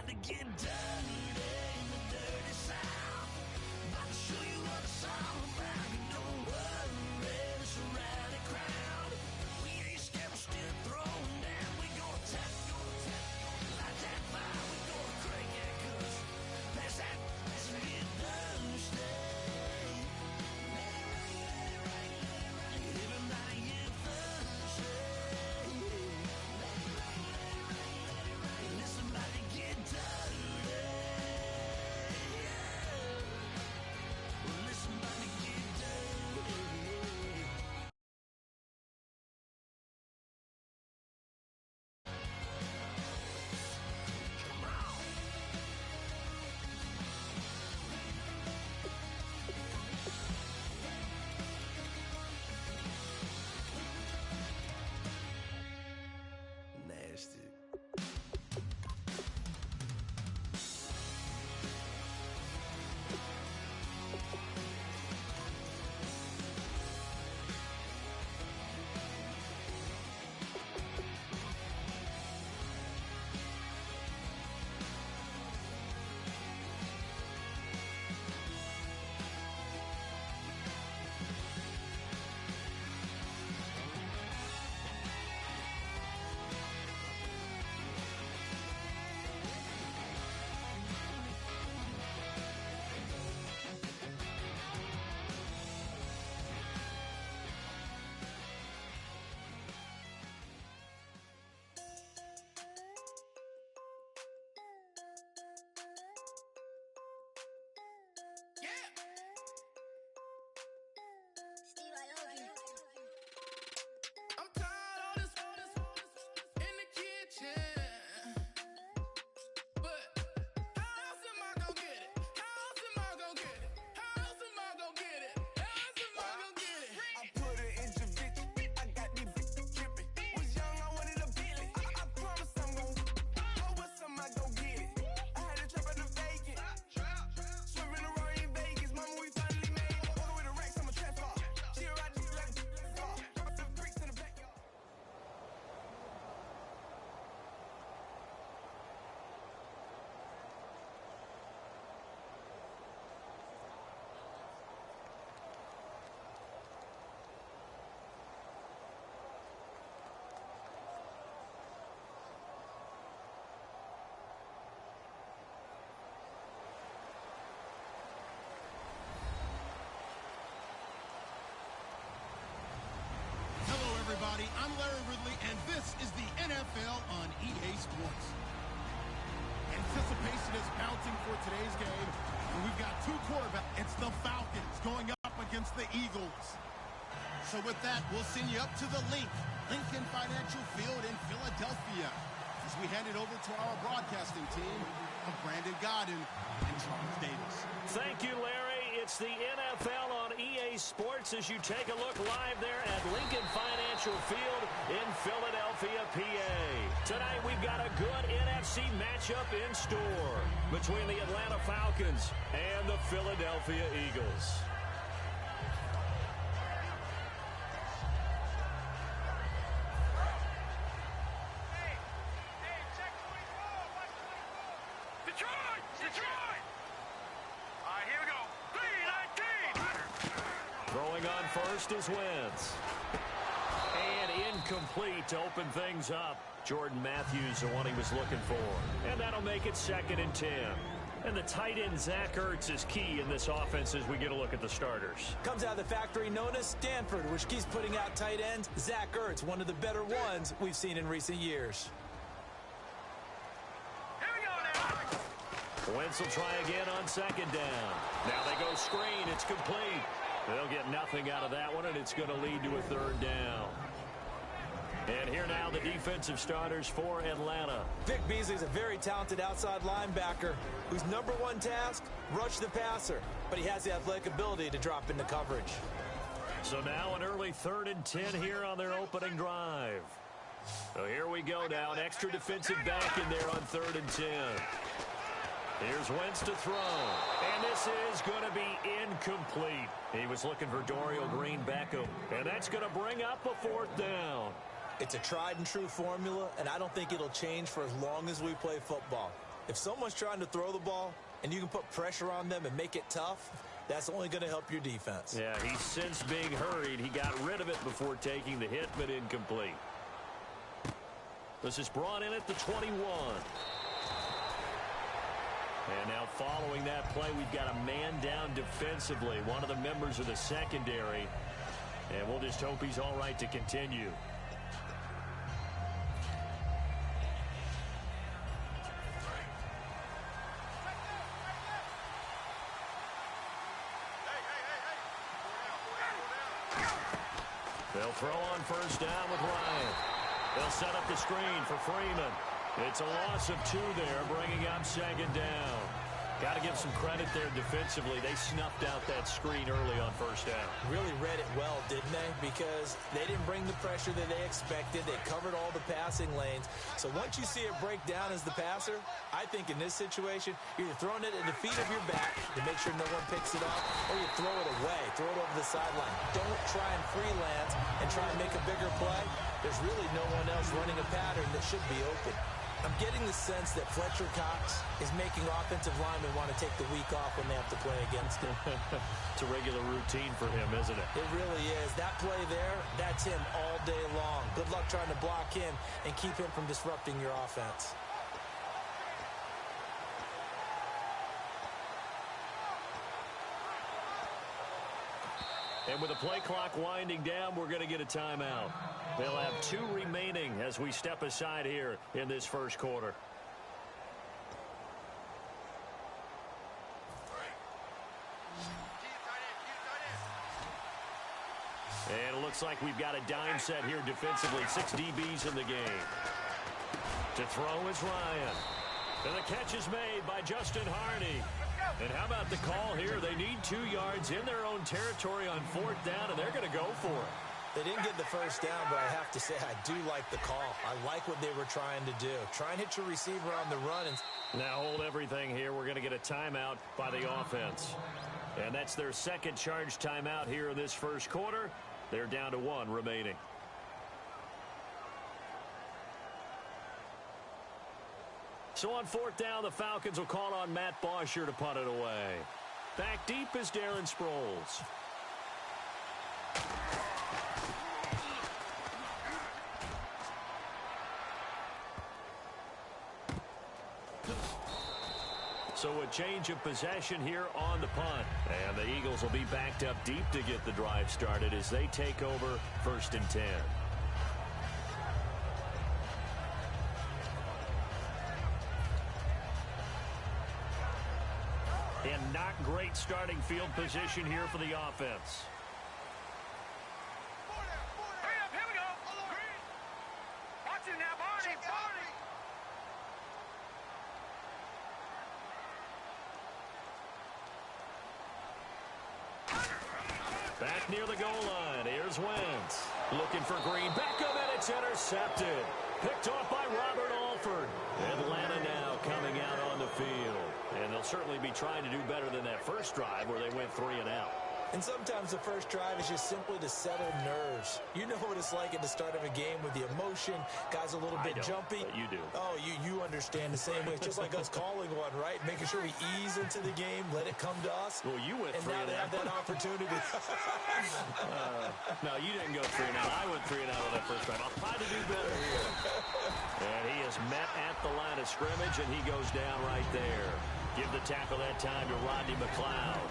about to get dirty in the dirty South. About to show you what it's all about. You don't worry, it's a rowdy crowd. We ain't scared, we're still throwing down. We gonna tap, light that fire. We gonna crank that cuss. Pass that, let's get thirsty. Let it rain, everybody get thirsty. Let it rain, listen, about to get dirty. Well, listen, about to get dirty. Come on. Nasty. I'm tired of this in the kitchen. But how else am I gonna get it? How else am I gonna get it? How else am I gonna get it? How else am I gonna get it? I put it in Javicia. I got these bitches tripping. Was young, I wanted a Bentley. I promise I'm gon' go with some, I go get it. I had to trap out the vacant. Swerving around in Vegas. Mama, we finally made it. All the way to Rex, I'm a trap car. She a ride like a car. The creeks in the backyard. Hello, everybody. I'm Larry Ridley, and this is the NFL on EA Sports. Anticipation is mounting for today's game, and we've got two quarterbacks. It's the Falcons going up against the Eagles. So with that, we'll send you up to the Lincoln Financial Field in Philadelphia, as we hand it over to our broadcasting team of Brandon Godden and Charles Davis. Thank you, Larry. It's the NFL on EA Sports as you take a look live there at Lincoln Financial Field in Philadelphia, PA. Tonight we've got a good NFC matchup in store between the Atlanta Falcons and the Philadelphia Eagles. Detroit! All right, here we go. 3-19. Throwing on first is Wentz. And incomplete to open things up. Jordan Matthews, the one he was looking for. And that'll make it 2nd and 10. And the tight end, Zach Ertz, is key in this offense as we get a look at the starters. Comes out of the factory known as Stanford, which keeps putting out tight ends. Zach Ertz, one of the better ones we've seen in recent years. Wentz will try again on 2nd down. Now they go screen. It's complete. They'll get nothing out of that one, and it's going to lead to a 3rd down. And here now the defensive starters for Atlanta. Vic Beasley's a very talented outside linebacker whose #1 task, rush the passer. But he has the athletic ability to drop into coverage. So now an early 3rd and 10 here on their opening drive. So here we go now. An extra defensive back in there on 3rd and 10. Here's Wentz to throw. And this is going to be incomplete. He was looking for Dorial Green-Beckham. And that's going to bring up a 4th down. It's a tried and true formula, and I don't think it'll change for as long as we play football. If someone's trying to throw the ball and you can put pressure on them and make it tough, that's only going to help your defense. Yeah, he sensed being hurried. He got rid of it before taking the hit, but incomplete. This is brought in at the 21. And now following that play, we've got a man down defensively, one of the members of the secondary. And we'll just hope he's all right to continue. They'll throw on first down with Ryan. They'll set up the screen for Freeman. It's a loss of 2 there, bringing up second down. Got to give some credit there defensively. They snuffed out that screen early on first down. Really read it well, didn't they? Because they didn't bring the pressure that they expected. They covered all the passing lanes. So once you see it break down as the passer, I think in this situation, you're either throwing it at the feet of your back to make sure no one picks it up, or you throw it away, throw it over the sideline. Don't try and freelance and try and make a bigger play. There's really no one else running a pattern that should be open. I'm getting the sense that Fletcher Cox is making offensive linemen want to take the week off when they have to play against him. It's a regular routine for him, isn't it? It really is. That play there, that's him all day long. Good luck trying to block him and keep him from disrupting your offense. And with the play clock winding down, we're going to get a timeout. They'll have 2 remaining as we step aside here in this first quarter. And it looks like we've got a dime set here defensively. 6 DBs in the game. To throw is Ryan. And the catch is made by Justin Hardy. And how about the call here? They need 2 yards in their own territory on 4th down, and they're going to go for it. They didn't get the first down, but I have to say I do like the call. I like what they were trying to do. Try and hit your receiver on the run. Now hold everything here. We're going to get a timeout by the offense. And that's their second charge timeout here in this first quarter. They're down to 1 remaining. So on 4th down, the Falcons will call on Matt Bosher to punt it away. Back deep is Darren Sproles. So a change of possession here on the punt. And the Eagles will be backed up deep to get the drive started as they take over 1st and 10. And not great starting field position here for the offense. Hurry up, here we go. Watch it now, Barney. Back near the goal line. Here's Wentz. Looking for Green. Back of it. It's intercepted. Picked off by Robert Alford. Atlanta now coming out on the field. And they'll certainly be trying to do better than that first drive where they went 3 and out. And sometimes the first drive is just simply to settle nerves. You know what it's like at the start of a game with the emotion. Guys a little bit jumpy. But you do. Oh, you understand the same way. It's just like us calling one, right? Making sure we ease into the game, let it come to us. Well, you went 3 and now they have that opportunity. No, you didn't go 3 and out. I went 3 and out on that first drive. I'll try to do better here. And he is met at the line of scrimmage, and he goes down right there. Give the tackle that time to Rodney McLeod.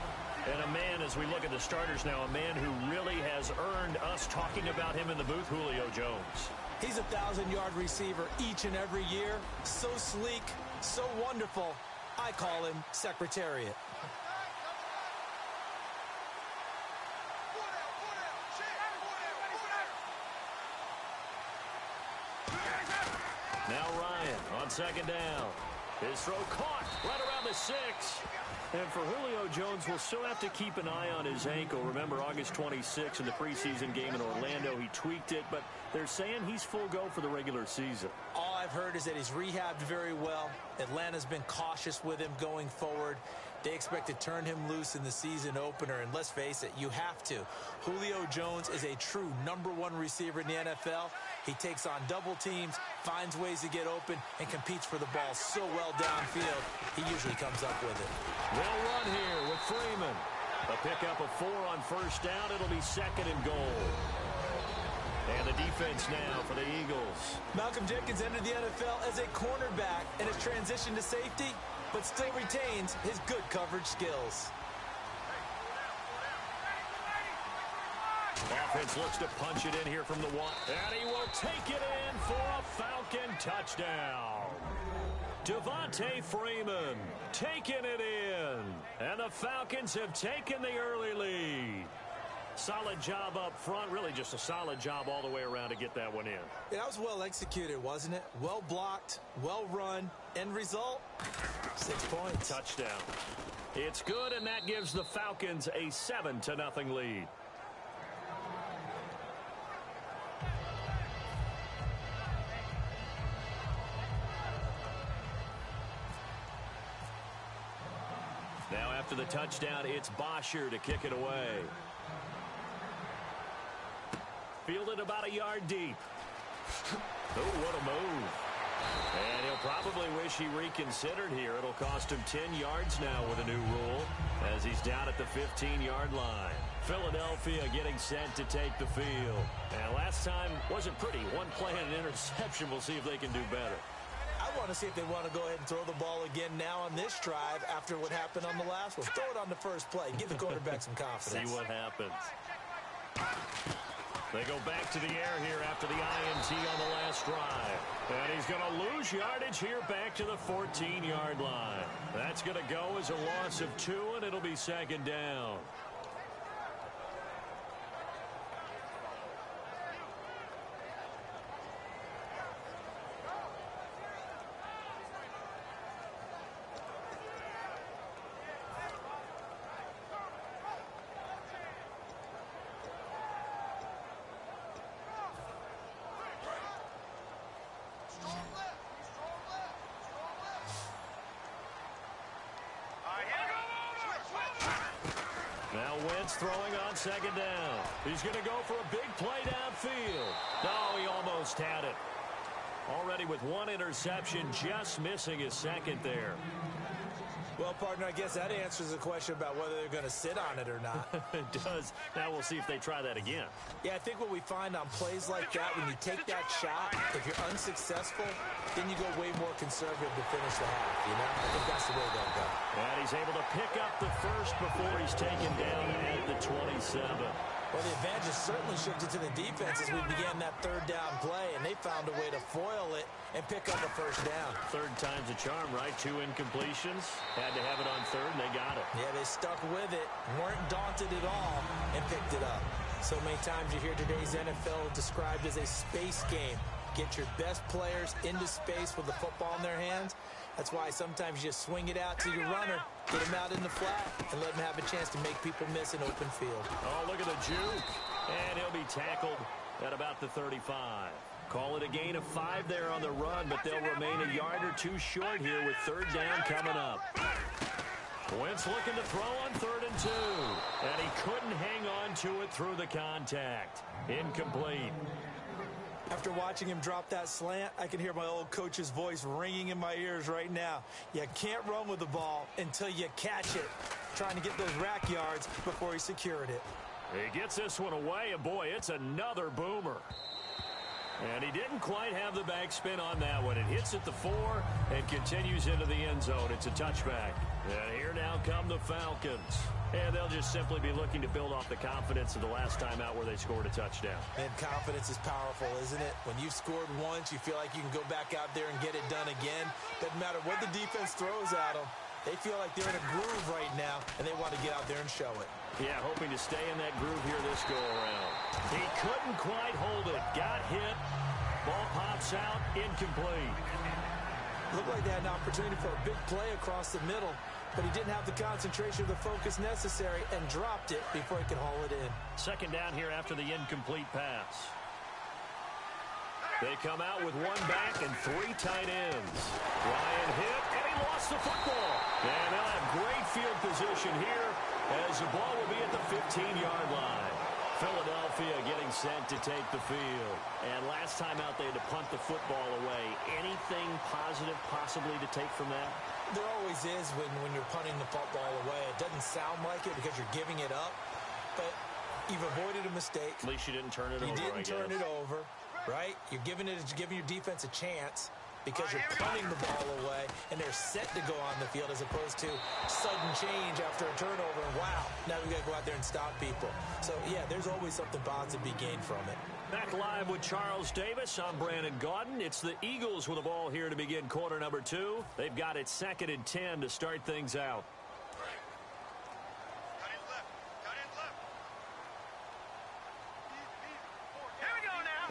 And a man, as we look at the starters now, a man who really has earned us talking about him in the booth, Julio Jones. He's a 1,000-yard receiver each and every year. So sleek, so wonderful. I call him Secretariat. Now Ryan on 2nd down. His throw caught right around the 6. And for Julio Jones, we'll still have to keep an eye on his ankle. Remember, August 26 in the preseason game in Orlando, he tweaked it, but they're saying he's full go for the regular season. All I've heard is that he's rehabbed very well. Atlanta's been cautious with him going forward. They expect to turn him loose in the season opener, and let's face it, you have to. Julio Jones is a true #1 receiver in the NFL. He takes on double teams, finds ways to get open, and competes for the ball so well downfield, he usually comes up with it. They'll run here with Freeman. A pickup of 4 on first down. It'll be 2nd and goal. And the defense now for the Eagles. Malcolm Jenkins entered the NFL as a cornerback and has transitioned to safety, but still retains his good coverage skills. Offense looks to punch it in here from the 1. And he will take it in for a Falcon touchdown. Devontae Freeman taking it in. And the Falcons have taken the early lead. Solid job up front. Really just a solid job all the way around to get that one in. Yeah, that was well executed, wasn't it? Well blocked, well run. End result, 6 points. Touchdown. It's good, and that gives the Falcons a 7-0 lead. Now after the touchdown, it's Bosher to kick it away. Fielded about a yard deep. Oh, what a move. And he'll probably wish he reconsidered here. It'll cost him 10 yards now with a new rule as he's down at the 15-yard line. Philadelphia getting set to take the field. And last time wasn't pretty. One play and an interception. We'll see if they can do better. I want to see if they want to go ahead and throw the ball again now on this drive after what happened on the last one. Throw it on the first play. Give the quarterback some confidence. See what happens. They go back to the air here after the INT on the last drive. And he's going to lose yardage here back to the 14-yard line. That's going to go as a loss of 2, and it'll be 2nd down. Now Wentz throwing on 2nd down. He's going to go for a big play downfield. No, he almost had it. Already with 1 interception, just missing his 2nd there. Well, partner, I guess that answers the question about whether they're going to sit on it or not. It does. Now we'll see if they try that again. Yeah, I think what we find on plays like that, when you take that shot, if you're unsuccessful, then you go way more conservative to finish the half, you know? I think that's the way they'll go. And he's able to pick up the first before he's taken down at the 27. Well, the advantage certainly shifted to the defense as we began that 3rd down play, and they found a way to foil it and pick up a first down. 3rd time's a charm, right? 2 incompletions. Had to have it on 3rd, and they got it. Yeah, they stuck with it, weren't daunted at all, and picked it up. So many times you hear today's NFL described as a space game. Get your best players into space with the football in their hands. That's why sometimes you just swing it out to your runner, get him out in the flat, and let him have a chance to make people miss an open field. Oh, look at the juke. And he'll be tackled at about the 35. Call it a gain of 5 there on the run, but they'll remain a yard or 2 short here with 3rd down coming up. Wentz looking to throw on 3rd and 2. And he couldn't hang on to it through the contact. Incomplete. After watching him drop that slant, I can hear my old coach's voice ringing in my ears right now. You can't run with the ball until you catch it. Trying to get those rack yards before he secured it. He gets this one away, and boy, it's another boomer. And he didn't quite have the backspin on that one. It hits at the 4 and continues into the end zone. It's a touchback. And here now come the Falcons. And they'll just simply be looking to build off the confidence of the last time out where they scored a touchdown. And confidence is powerful, isn't it? When you've scored once, you feel like you can go back out there and get it done again. Doesn't matter what the defense throws at them. They feel like they're in a groove right now, and they want to get out there and show it. Yeah, hoping to stay in that groove here this go-around. He couldn't quite hold it. Got hit. Ball pops out. Incomplete. Looked like they had an opportunity for a big play across the middle, but he didn't have the concentration or the focus necessary and dropped it before he could haul it in. 2nd down here after the incomplete pass. They come out with one back and 3 tight ends. Ryan hit, and he lost the football. And they'll have great field position here as the ball will be at the 15-yard line. Philadelphia getting set to take the field. And last time out, they had to punt the football away. Anything positive possibly to take from that? There always is when you're punting the football away. It doesn't sound like it because you're giving it up, but you've avoided a mistake. At least you didn't turn it over, You didn't turn it over, right? You're giving your defense a chance because you're punting the ball away, and they're set to go on the field as opposed to sudden change after a turnover, and wow, now we got to go out there and stop people. So, yeah, there's always something positive to be gained from it. Back live with Charles Davis. I'm Brandon Gaudin. It's the Eagles with the ball here to begin quarter number 2. They've got it 2nd and 10 to start things out.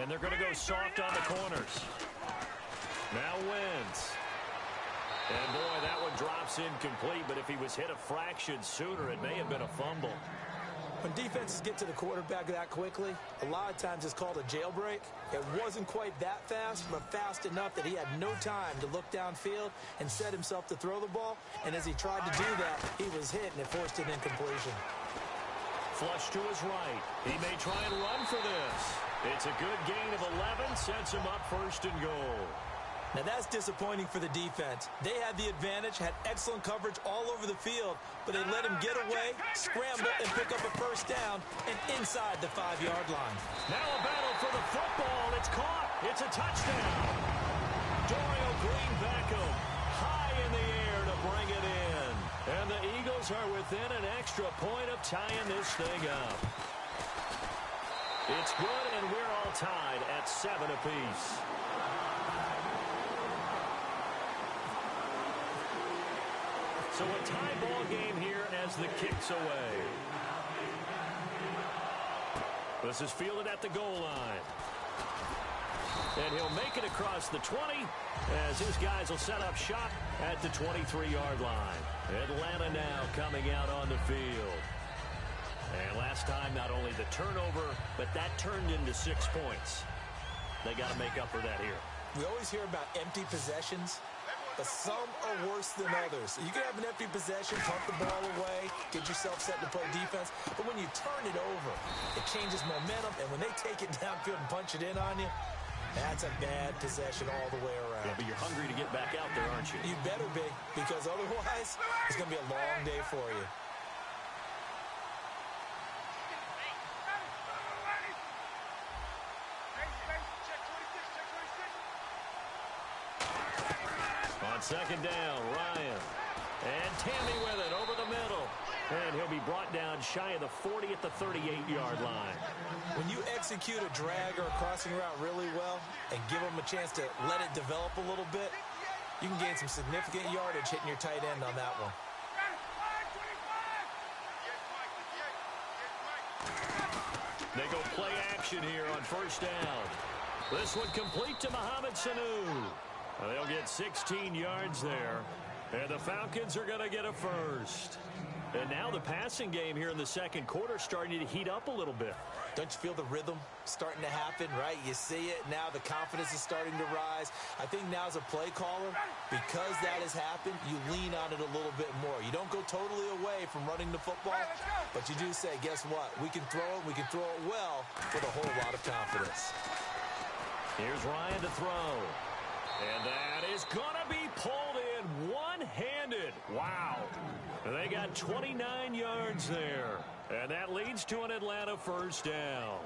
And they're going to go soft on the corners. Now Wentz. And, boy, that one drops incomplete, but if he was hit a fraction sooner, it may have been a fumble. When defenses get to the quarterback that quickly, a lot of times it's called a jailbreak. It wasn't quite that fast, but fast enough that he had no time to look downfield and set himself to throw the ball. And as he tried to do that, he was hit, and it forced an incompletion. Flush to his right. He may try and run for this. It's a good gain of 11, sets him up 1st and goal. Now that's disappointing for the defense. They had the advantage, had excellent coverage all over the field, but they let him get away, scramble, and pick up a 1st down and inside the 5-yard line. Now a battle for the football. It's caught. It's a touchdown. Dorial Green Beckham high in the air to bring it in. And the Eagles are within an extra point of tying this thing up. It's good, and we're all tied at 7 apiece. So a tie ball game here as the kick's away. This is fielded at the goal line. And he'll make it across the 20 as his guys will set up shop at the 23-yard line. Atlanta now coming out on the field. And last time, not only the turnover, but that turned into 6 points. They got to make up for that here. We always hear about empty possessions, but some are worse than others. You can have an empty possession, punt the ball away, get yourself set to play defense, but when you turn it over, it changes momentum, and when they take it downfield and punch it in on you, that's a bad possession all the way around. Yeah, but you're hungry to get back out there, aren't you? You better be, because otherwise, it's going to be a long day for you. On 2nd down, Ryan. And Tammy with it over the middle. And he'll be brought down shy of the 40 at the 38-yard line. When you execute a drag or a crossing route really well and give them a chance to let it develop a little bit, you can gain some significant yardage hitting your tight end on that one. They go play action here on 1st down. This one complete to Mohamed Sanu. They'll get 16 yards there. And the Falcons are going to get a 1st. And now the passing game here in the 2nd quarter starting to heat up a little bit. Don't you feel the rhythm starting to happen, right? You see it. Now the confidence is starting to rise. I think now as a play caller, because that has happened, you lean on it a little bit more. You don't go totally away from running the football, but you do say, guess what? We can throw it. We can throw it well with a whole lot of confidence. Here's Ryan to throw. And that is going to be pulled in one-handed. Wow. They got 29 yards there. And that leads to an Atlanta 1st down.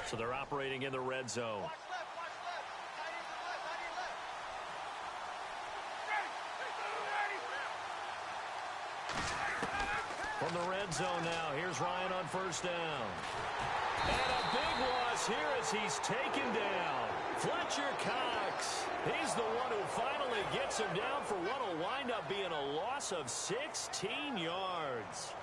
So they're operating in the red zone. From the red zone now, here's Ryan on 1st down. And a big loss here as he's taken down. Fletcher Cox. He's the one who finally gets him down for what will wind up being a loss of 16 yards.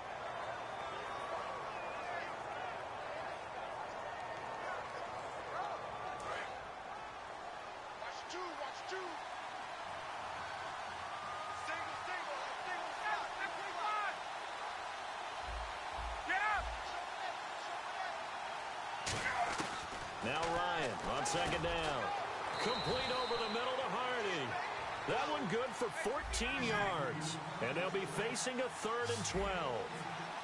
Now Ryan on second down. Complete over the middle to Hardy. That one good for 14 yards. And they'll be facing a 3rd and 12.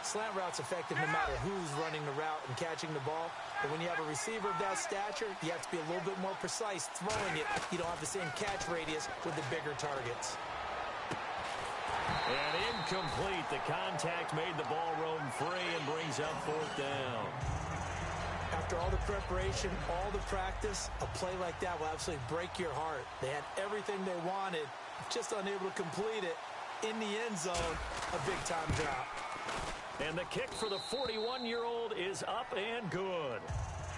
Slant route's effective no matter who's running the route and catching the ball. But when you have a receiver of that stature, you have to be a little bit more precise throwing it. You don't have the same catch radius with the bigger targets. And incomplete. The contact made the ball roam free and brings up 4th down. After all the preparation, all the practice, a play like that will absolutely break your heart. They had everything they wanted, just unable to complete it. In the end zone, a big-time drop. And the kick for the 41-year-old is up and good.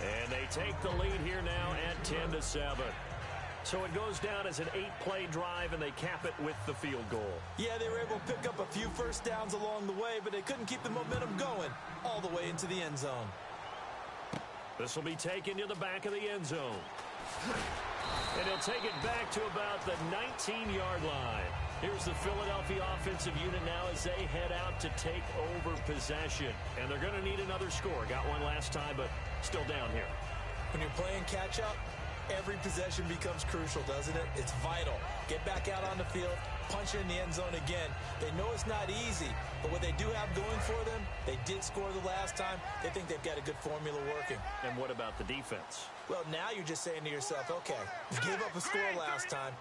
And they take the lead here now at 10-7. So it goes down as an 8-play drive, and they cap it with the field goal. Yeah, they were able to pick up a few first downs along the way, but they couldn't keep the momentum going all the way into the end zone. This will be taken to the back of the end zone. And he'll take it back to about the 19-yard line. Here's the Philadelphia offensive unit now as they head out to take over possession. And they're going to need another score. Got one last time, but still down here. When you're playing catch-up, every possession becomes crucial, doesn't it? It's vital. Get back out on the field, punch it in the end zone again. They know it's not easy, but what they do have going for them, they did score the last time. They think they've got a good formula working. And what about the defense? Well, now you're just saying to yourself, okay, we gave up a score last time.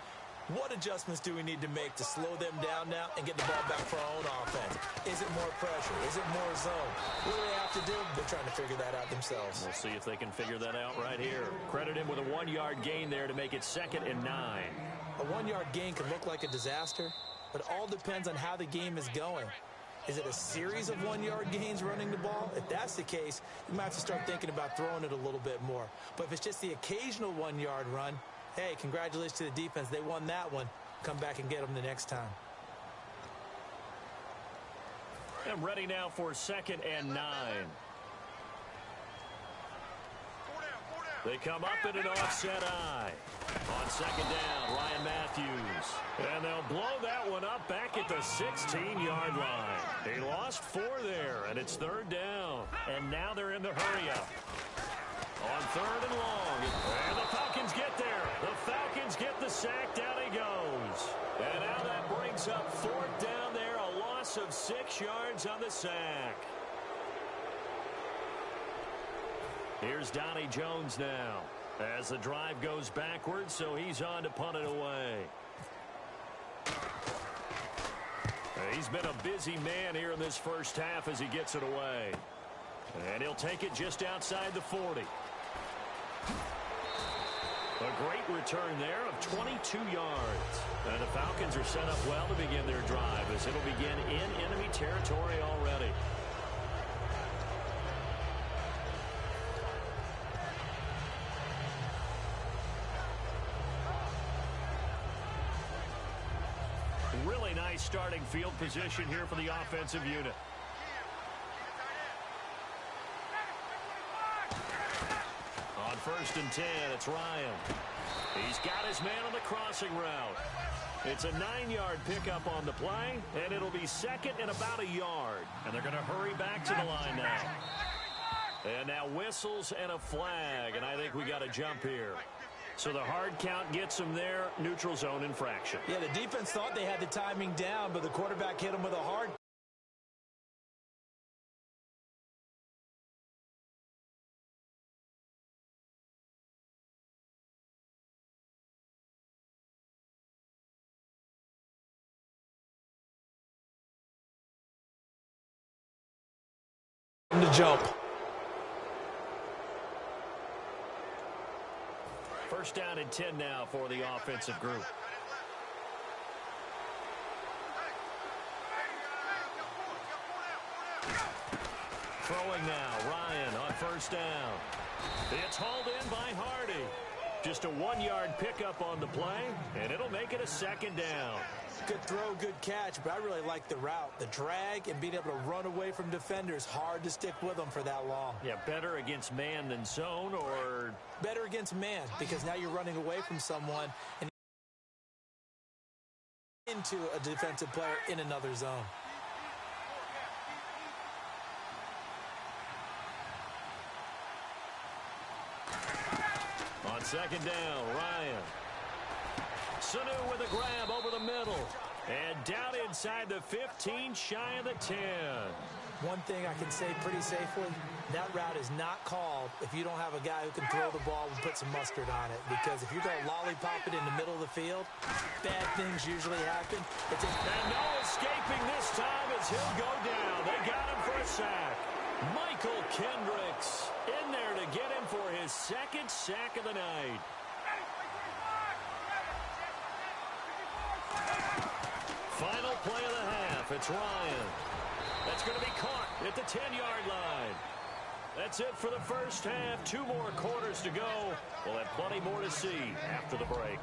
What adjustments do we need to make to slow them down now and get the ball back for our own offense? Is it more pressure? Is it more zone? What do they have to do? They're trying to figure that out themselves. We'll see if they can figure that out right here. Credit him with a 1-yard gain there to make it 2nd and 9. A 1-yard gain can look like a disaster, but it all depends on how the game is going. Is it a series of 1-yard gains running the ball? If that's the case, you might have to start thinking about throwing it a little bit more. But if it's just the occasional 1-yard run, hey, congratulations to the defense. They won that one. Come back and get them the next time. I'm ready now for 2nd and 9. They come up in an offset eye. On 2nd down, Ryan Matthews. And they'll blow that one up back at the 16-yard line. He lost 4 there, and it's 3rd down. And now they're in the hurry-up. On 3rd and long. And the Falcons get there. The Falcons get the sack. Down he goes. And now that brings up 4th down there. A loss of 6 yards on the sack. Here's Donnie Jones now as the drive goes backwards, so he's on to punt it away. He's been a busy man here in this first half as he gets it away. And he'll take it just outside the 40. A great return there of 22 yards. And the Falcons are set up well to begin their drive as it'll begin in enemy territory already. Really nice starting field position here for the offensive unit. On 1st and 10, it's Ryan. He's got his man on the crossing route. It's a 9-yard pickup on the play, and it'll be 2nd and about a yard. And they're going to hurry back to the line now. And now whistles and a flag, and I think we got a jump here. So the hard count gets them there, neutral zone infraction. Yeah, the defense thought they had the timing down, but the quarterback hit him with a hard. To jump. 1st down and 10 now for the offensive group. Throwing now, Ryan on 1st down. It's hauled in by Hardy. Just a 1-yard pickup on the play, and it'll make it a 2nd down. Good throw, good catch, but I really like the route. The drag and being able to run away from defenders. Hard to stick with them for that long. Yeah, better against man than zone, or? Better against man, because now you're running away from someone and into a defensive player in another zone. On second down, Ryan. Sanu with a grab over the middle. And down inside the 15, shy of the 10. One thing I can say pretty safely, that route is not called if you don't have a guy who can throw the ball and put some mustard on it. Because if you're going to lollipop it in the middle of the field, bad things usually happen. And no escaping this time as he'll go down. They got him for a sack. Michael Kendricks in there to get him for his second sack of the night. Final play of the half. It's Ryan. That's going to be caught at the 10-yard line. That's it for the first half. 2 more quarters to go. We'll have plenty more to see after the break.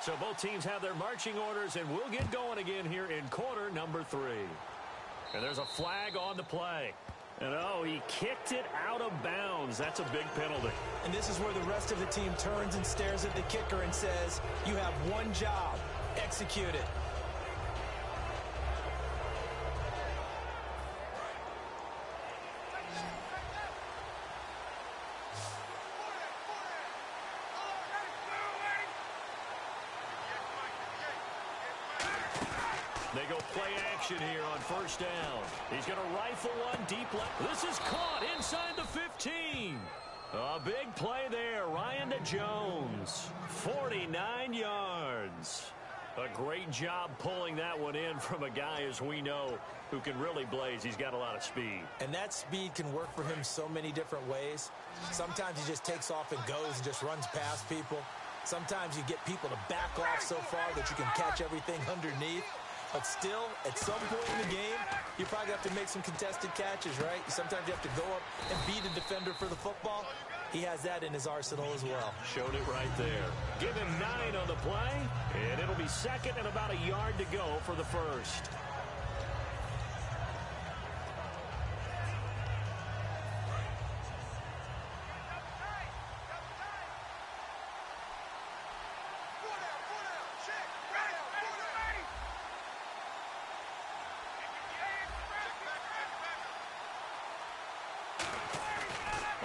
So both teams have their marching orders, and we'll get going again here in quarter number 3. And there's a flag on the play. And, oh, he kicked it out of bounds. That's a big penalty. And this is where the rest of the team turns and stares at the kicker and says, you have one job, execute it. They go play action here on first down. He's going to rifle one deep left. This is caught inside the 15. A big play there. Ryan to Jones. 49 yards. A great job pulling that one in from a guy, as we know, who can really blaze. He's got a lot of speed. And that speed can work for him so many different ways. Sometimes he just takes off and goes and just runs past people. Sometimes you get people to back off so far that you can catch everything underneath. But still, at some point in the game, you probably have to make some contested catches, right? Sometimes you have to go up and beat a defender for the football. He has that in his arsenal as well. Showed it right there. Give him 9 on the play, and it'll be second and about a yard to go for the first.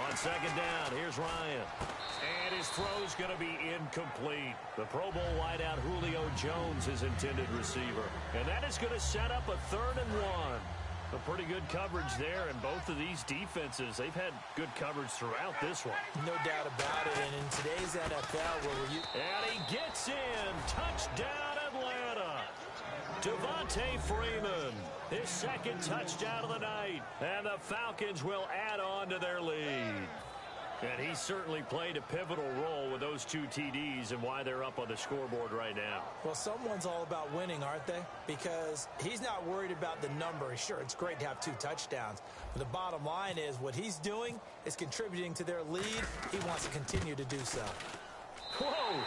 On second down, here's Ryan. And his throw's going to be incomplete. The Pro Bowl wideout Julio Jones, his intended receiver. And that is going to set up a 3rd and 1. A pretty good coverage there, and both of these defenses, they've had good coverage throughout this one. No doubt about it, and in today's NFL, and he gets in. Touchdown, Atlanta. Devontae Freeman, his second touchdown of the night, and the Falcons will add on to their lead. And he certainly played a pivotal role with those 2 TDs and why they're up on the scoreboard right now. Well, someone's all about winning, aren't they? Because he's not worried about the number. Sure, it's great to have 2 touchdowns. But the bottom line is what he's doing is contributing to their lead. He wants to continue to do so. Whoa!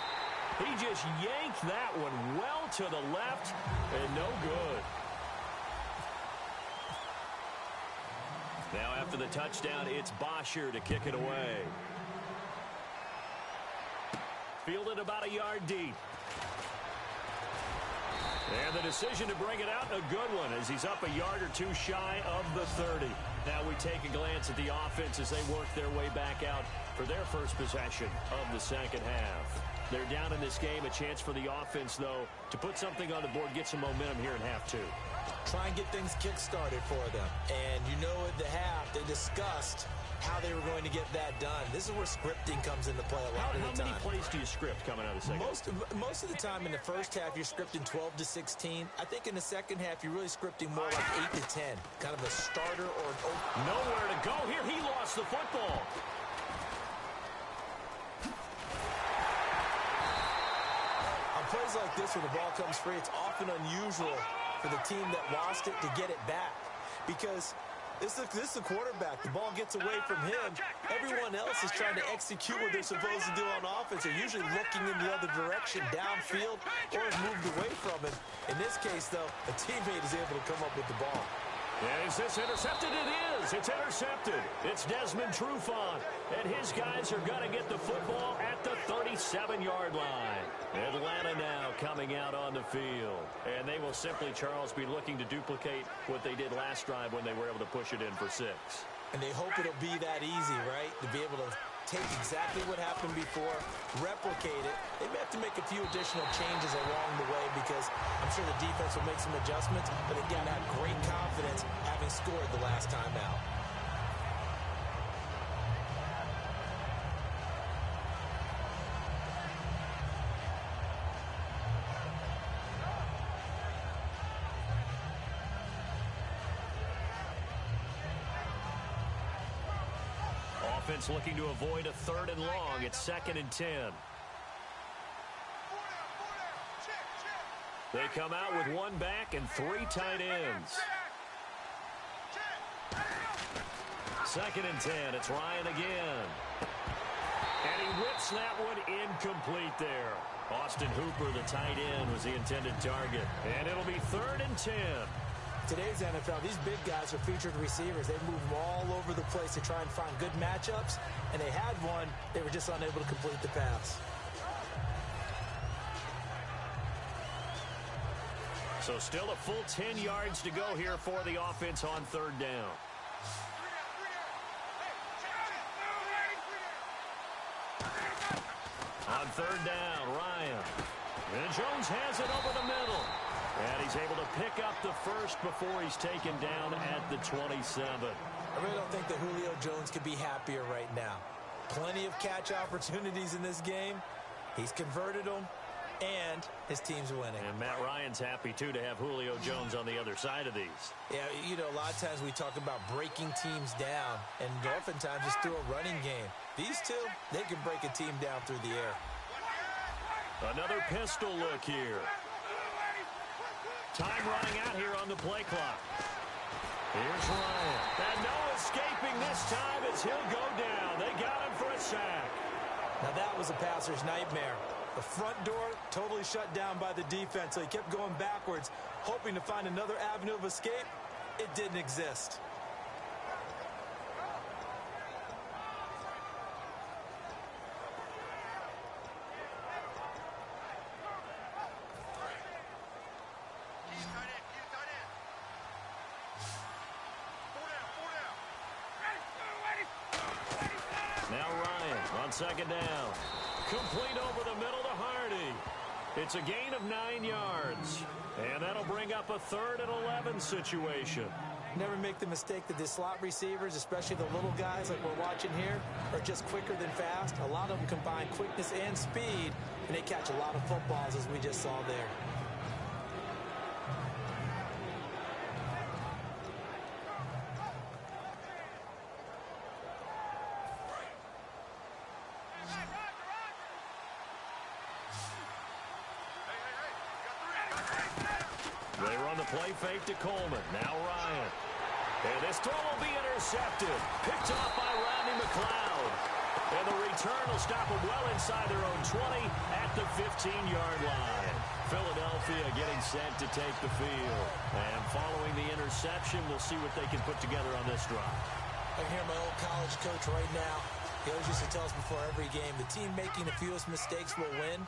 He just yanked that one well to the left and no good. Now after the touchdown, it's Bosher to kick it away. Fielded about a yard deep. And the decision to bring it out, a good one, as he's up a yard or 2 shy of the 30. Now we take a glance at the offense as they work their way back out for their first possession of the second half. They're down in this game. A chance for the offense, though, to put something on the board, get some momentum here in half 2. try and get things kick-started for them. And you know at the half, they discussed how they were going to get that done. This is where scripting comes into play a lot of the time. How many plays do you script coming out of the second? Most of the time in the first half, you're scripting 12 to 16. I think in the second half, you're really scripting more like 8 to 10. Kind of a starter or an open. Nowhere to go here. He lost the football. On plays like this where the ball comes free, it's often unusual for the team that lost it to get it back. Because this is the quarterback. The ball gets away from him. Everyone else is trying to execute what they're supposed to do on offense. They're usually looking in the other direction, downfield, or has moved away from him. In this case, though, a teammate is able to come up with the ball. Is this intercepted? It is. It's intercepted. It's Desmond Trufant, and his guys are going to get the football at the 37-yard line. Atlanta now coming out on the field, and they will simply, Charles, be looking to duplicate what they did last drive when they were able to push it in for 6. And they hope it'll be that easy, right? To be able to take exactly what happened before, replicate it. They may have to make a few additional changes along the way because I'm sure the defense will make some adjustments, but again, have great confidence having scored the last time out. Offense looking to avoid a 3rd and long. It's 2nd and 10. They come out with 1 back and 3 tight ends. 2nd and 10. It's Ryan again. And he whips that one incomplete there. Austin Hooper, the tight end, was the intended target. And it'll be 3rd and 10. Today's NFL, these big guys are featured receivers. They move them all over the place to try and find good matchups, and they had one. They were just unable to complete the pass. So still a full 10 yards to go here for the offense on 3rd down. On 3rd down, Ryan. And Jones has it over the middle. And he's able to pick up the first before he's taken down at the 27. I really don't think that Julio Jones could be happier right now. Plenty of catch opportunities in this game. He's converted them, and his team's winning. And Matt Ryan's happy, too, to have Julio Jones on the other side of these. Yeah, you know, a lot of times we talk about breaking teams down, and oftentimes just through a running game. These two, they can break a team down through the air. Another pistol look here. Time running out here on the play clock. Here's Ryan. And no escaping this time as he'll go down. They got him for a sack. Now that was a passer's nightmare. The front door totally shut down by the defense, so he kept going backwards, hoping to find another avenue of escape. It didn't exist. Now Ryan on 2nd down. Complete over the middle to Hardy. It's a gain of 9 yards. And that'll bring up a 3rd and 11 situation. Never make the mistake that the slot receivers, especially the little guys like we're watching here, are just quicker than fast. A lot of them combine quickness and speed, and they catch a lot of footballs as we just saw there. They run the play fake to Coleman. Now Ryan. And this throw will be intercepted. Picked off by Rodney McLeod. And the return will stop them well inside their own 20 at the 15-yard line. Philadelphia getting set to take the field. And following the interception, we'll see what they can put together on this drive. I can hear my old college coach right now. He always used to tell us before every game, the team making the fewest mistakes will win.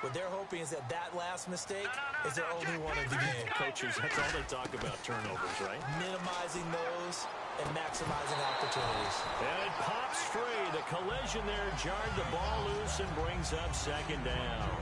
What they're hoping is that last mistake is their only one of the game. Coaches, that's all they talk about, turnovers, right? Minimizing those and maximizing opportunities. And it pops free. The collision there jarred the ball loose and brings up 2nd down.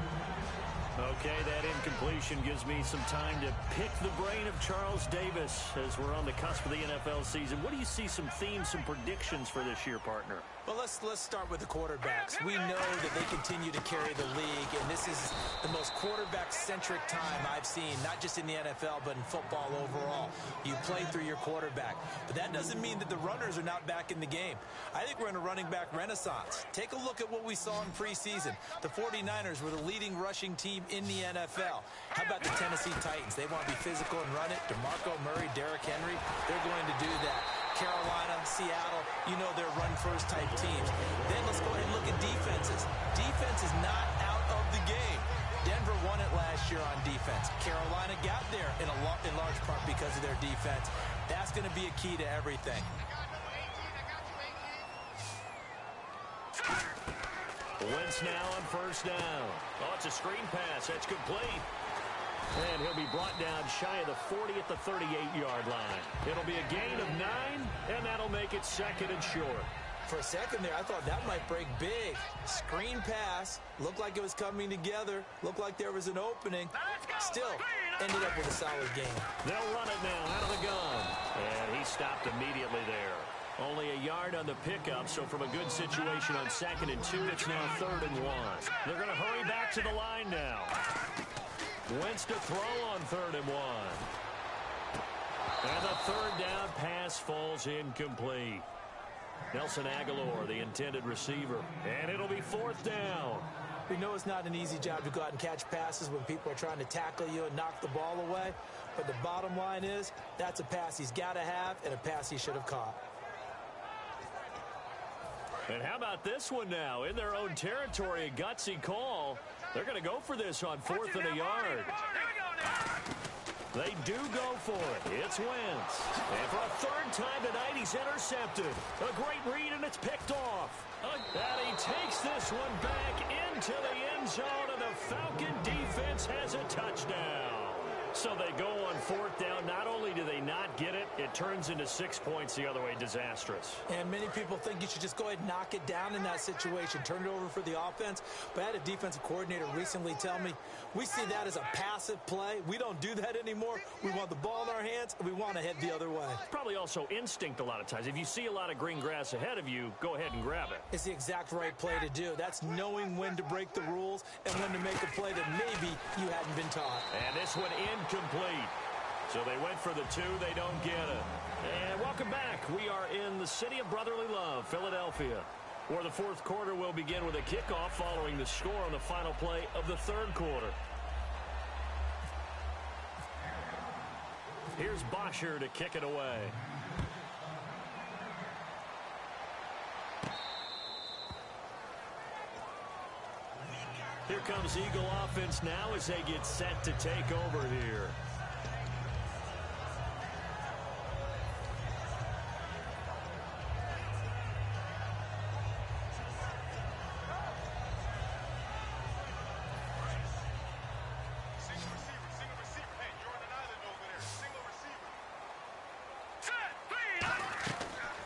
Okay, that incompletion gives me some time to pick the brain of Charles Davis as we're on the cusp of the NFL season. What do you see some themes, some predictions for this year, partner? Well, let's start with the quarterbacks. We know that they continue to carry the league, and this is the most quarterback-centric time I've seen, not just in the NFL, but in football overall. You play through your quarterback. But that doesn't mean that the runners are not back in the game. I think we're in a running back renaissance. Take a look at what we saw in preseason. The 49ers were the leading rushing team in the NFL. How about the Tennessee Titans? They want to be physical and run it. DeMarco Murray, Derrick Henry, they're going to do that. Carolina, Seattle, you know they're run-first type teams. Then let's go ahead and look at defenses. Defense is not out of the game. Denver won it last year on defense. Carolina got there in large part because of their defense. That's going to be a key to everything. Wentz now on first down. Oh, it's a screen pass. That's complete. And he'll be brought down shy of the 40 at the 38-yard line. It'll be a gain of 9, and that'll make it second and short. For a second there, I thought that might break big. Screen pass. Looked like it was coming together. Looked like there was an opening. Still, ended up with a solid game. They'll run it now out of the gun. And he stopped immediately there. Only a yard on the pickup, so from a good situation on 2nd and 2, it's now 3rd and 1. They're going to hurry back to the line now. Wentz to throw on 3rd and 1. And the third down pass falls incomplete. Nelson Aguilar, the intended receiver. And it'll be 4th down. We know it's not an easy job to go out and catch passes when people are trying to tackle you and knock the ball away. But the bottom line is, that's a pass he's got to have and a pass he should have caught. And how about this one now? In their own territory, a gutsy call. They're going to go for this on 4th and a yard. They do go for it. It's Wentz. And for a 3rd time tonight, he's intercepted. A great read, and it's picked off. And he takes this one back into the end zone, and the Falcon defense has a touchdown. So they go on 4th down. Not only do they not get it, it turns into 6 points the other way. Disastrous. And many people think you should just go ahead and knock it down in that situation. Turn it over for the offense. But I had a defensive coordinator recently tell me, we see that as a passive play. We don't do that anymore. We want the ball in our hands, and we want to head the other way. Probably also instinct a lot of times. If you see a lot of green grass ahead of you, go ahead and grab it. It's the exact right play to do. That's knowing when to break the rules and when to make a play that maybe you hadn't been taught. And this one incomplete. So they went for the 2. They don't get it. And welcome back. We are in the city of brotherly love, Philadelphia, where the 4th quarter will begin with a kickoff following the score on the final play of the 3rd quarter. Here's Bosher to kick it away. Here comes Eagle offense now as they get set to take over here.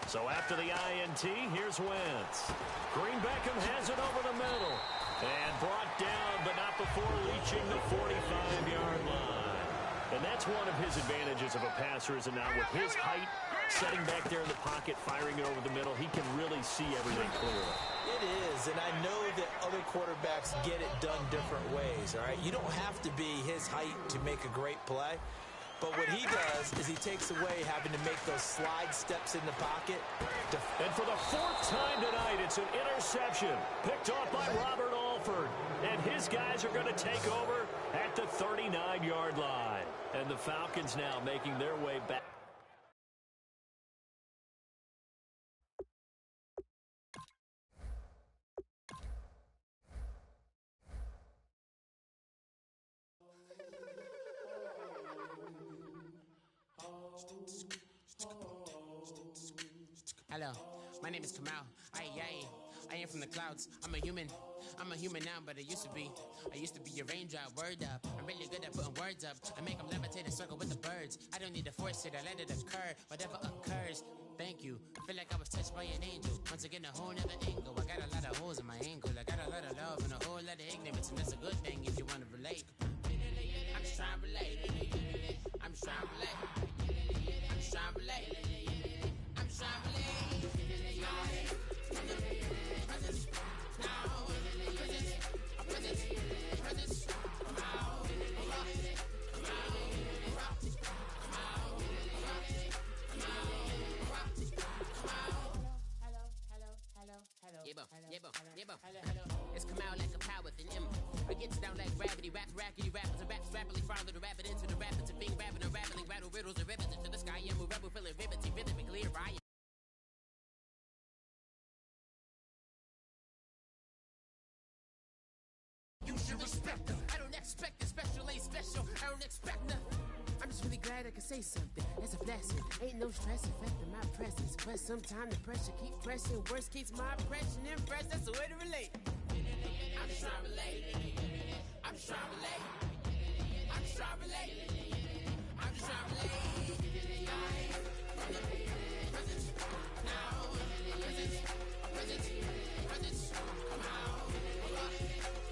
So after the INT, here's Wentz. Green Beckham has it over the middle. And brought down, but not before reaching the 45-yard line. And that's one of his advantages of a passer, is it not? With his height, setting back there in the pocket, firing it over the middle, he can really see everything clearly. It is, and I know that other quarterbacks get it done different ways, all right? You don't have to be his height to make a great play. But what he does is he takes away having to make those slide steps in the pocket. And for the 4th time tonight, it's an interception picked off by Robert Alford. And his guys are going to take over at the 39-yard line. And the Falcons now making their way back. Hello, my name is Kamal. I am from the clouds. I'm a human. I'm a human now, but I used to be a raindrop, word up. I'm really good at putting words up. I make them levitate and circle with the birds. I don't need to force it, I let it occur. Whatever occurs, thank you. I feel like I was touched by an angel. Once again, a whole nother angle. I got a lot of holes in my ankle. I got a lot of love and a whole lot of ignorance, and that's a good thing if you want to relate. I'm just trying to relate. I'm just trying to relate. I'm just trying to relate. I'm just trying to relate. It's come out like a power within him. It gets down like gravity, raps, rackety, rappers, and raps rapidly follow the rabbit into the rapids and being rapping and rattling, rattle riddles and rivets into the sky. I'm a rebel feeling riveting, rhythmically clear. You should respect them. I don't expect it, special ain't special. I don't expect nothing. I'm just really glad I can say something. That's a blessing. Ain't no stress affecting my presence. But sometimes the pressure keep pressing. Worst keeps my impression impressed. That's the way to relate. I'm just trying to relate. I'm just trying to relate. I'm just trying to relate. I'm just trying to relate. From the presence, now, presence, presence, presence, come out, come out,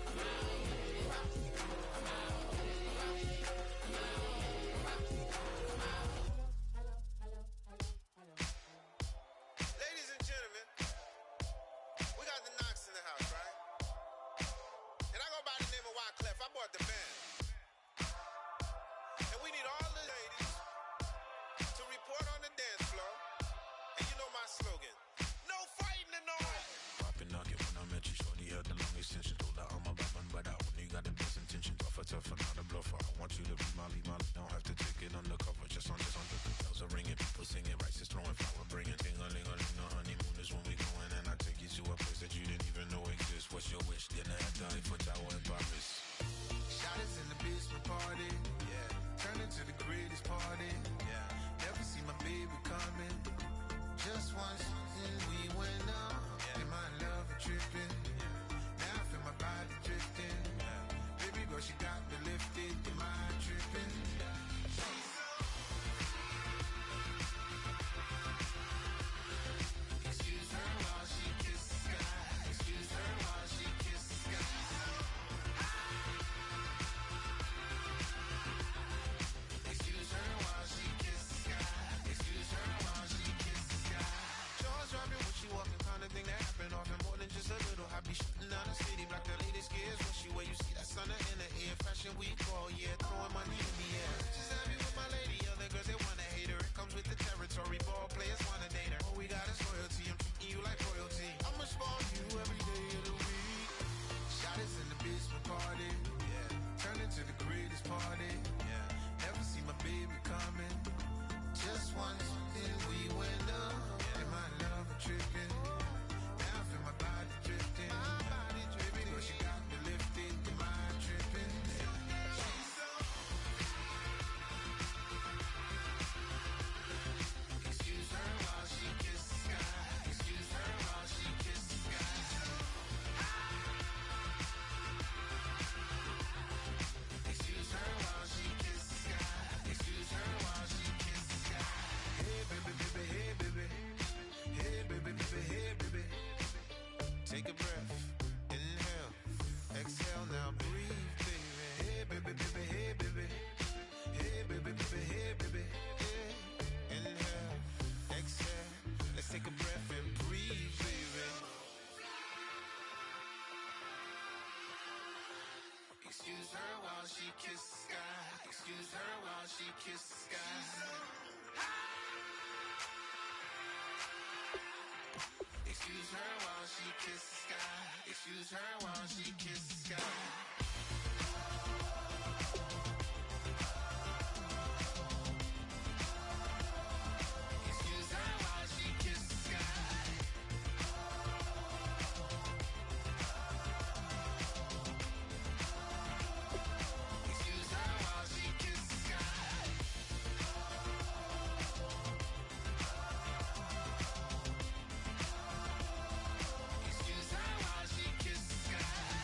come out. Ladies and gentlemen, we got the Knox in the house, right? And I go by the name of Cliff. I bought the band. And we need all the ladies to report on the dance floor. And you know my slogan, no fighting in the hall. Poppin' nugget when I met you, shorty had the long extension. Told her I'm a Batman, but I only got the best intention. Tougher, not a bluffer. I want you to be Molly. Don't have to take it undercover. Just on the bells are ringing, people singing, rice is throwing, flower bringing. Ting-a-ling-a-ling, the honeymoon is when we going. And I take you to a place that you didn't even know exists. What's your wish? Dinner at the Eiffel Tower in Paris. Shot is in the basement party. Yeah. Turn into the greatest party. Yeah. Never see my baby coming. Just once, and we went up. Yeah. And my love a tripping. Yeah. Now I feel my body drifting. Yeah. Baby girl, she got me lifted. Am I tripping? Excuse her while she kisses the sky. Excuse her while she kisses the sky. Excuse her while she kisses the sky. Excuse her while she kisses the sky. Jaws dropping when she walking, kind of thing that happen often. More than just a little happy shooting down the city. Black the latest gears when she wear. You see that sun in the air. Fashion week all year, throwing money in the air. She's happy with my lady. Other girls they wanna hate her. It comes with the territory. Ball players wanna date her. All we got is loyalty. I'm treating you like royalty. I'ma spawn you every day of the week. Shot is in the basement party. Yeah. Turn into the greatest party. Yeah. Never see my baby coming. Just once, then we went up. Yeah. And my love a tripping. Now I feel my body drifting. My body drifting. Girl, she got me lifted. Am I tripping? She's so. Excuse her while she kisses the sky. Excuse her while she kisses the sky. Excuse her while she kisses the sky. Excuse her while she kisses the sky. Hey baby, baby, hey baby. Hey baby, baby, hey baby. Take a breath, inhale, exhale, now breathe, baby. Hey baby, baby, hey baby. Hey baby, baby, hey baby. Hey. Inhale, exhale, let's take a breath and breathe, baby. Excuse her while she kisses the sky. Excuse her while she kisses the sky. Excuse her while she kisses the sky. Excuse her while she kisses the sky. Excuse her while she kisses the sky. Excuse her while she kisses the sky. Excuse her while she kisses the sky.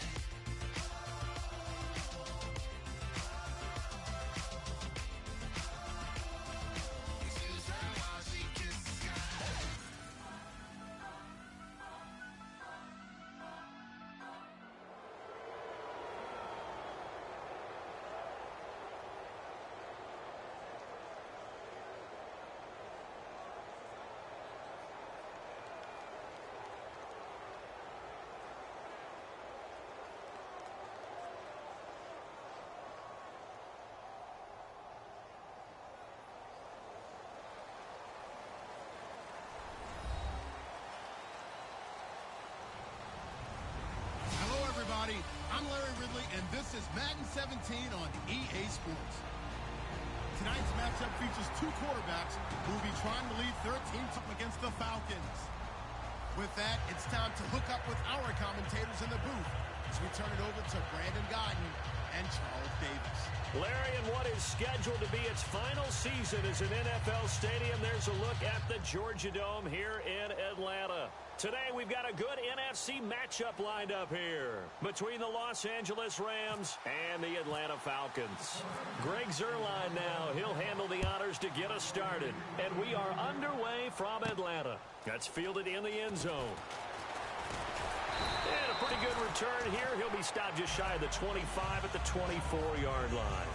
I'm Larry Ridley, and this is Madden 17 on EA Sports. Tonight's matchup features two quarterbacks who will be trying to lead their teams up against the Falcons. With that, it's time to hook up with our commentators in the booth as we turn it over to Brandon Godden and Charles Davis. Larry, in what is scheduled to be its final season as an NFL stadium, there's a look at the Georgia Dome here in Atlanta. Today, we've got a good NFC matchup lined up here between the Los Angeles Rams and the Atlanta Falcons. Greg Zuerlein now. He'll handle the honors to get us started. And we are underway from Atlanta. That's fielded in the end zone. And a pretty good return here. He'll be stopped just shy of the 25 at the 24-yard line.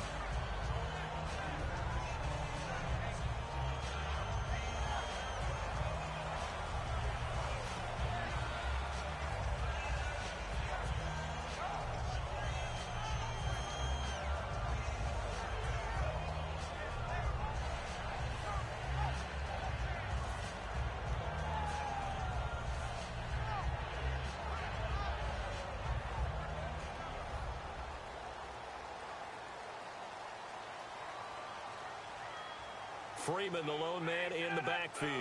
Freeman, the lone man in the backfield.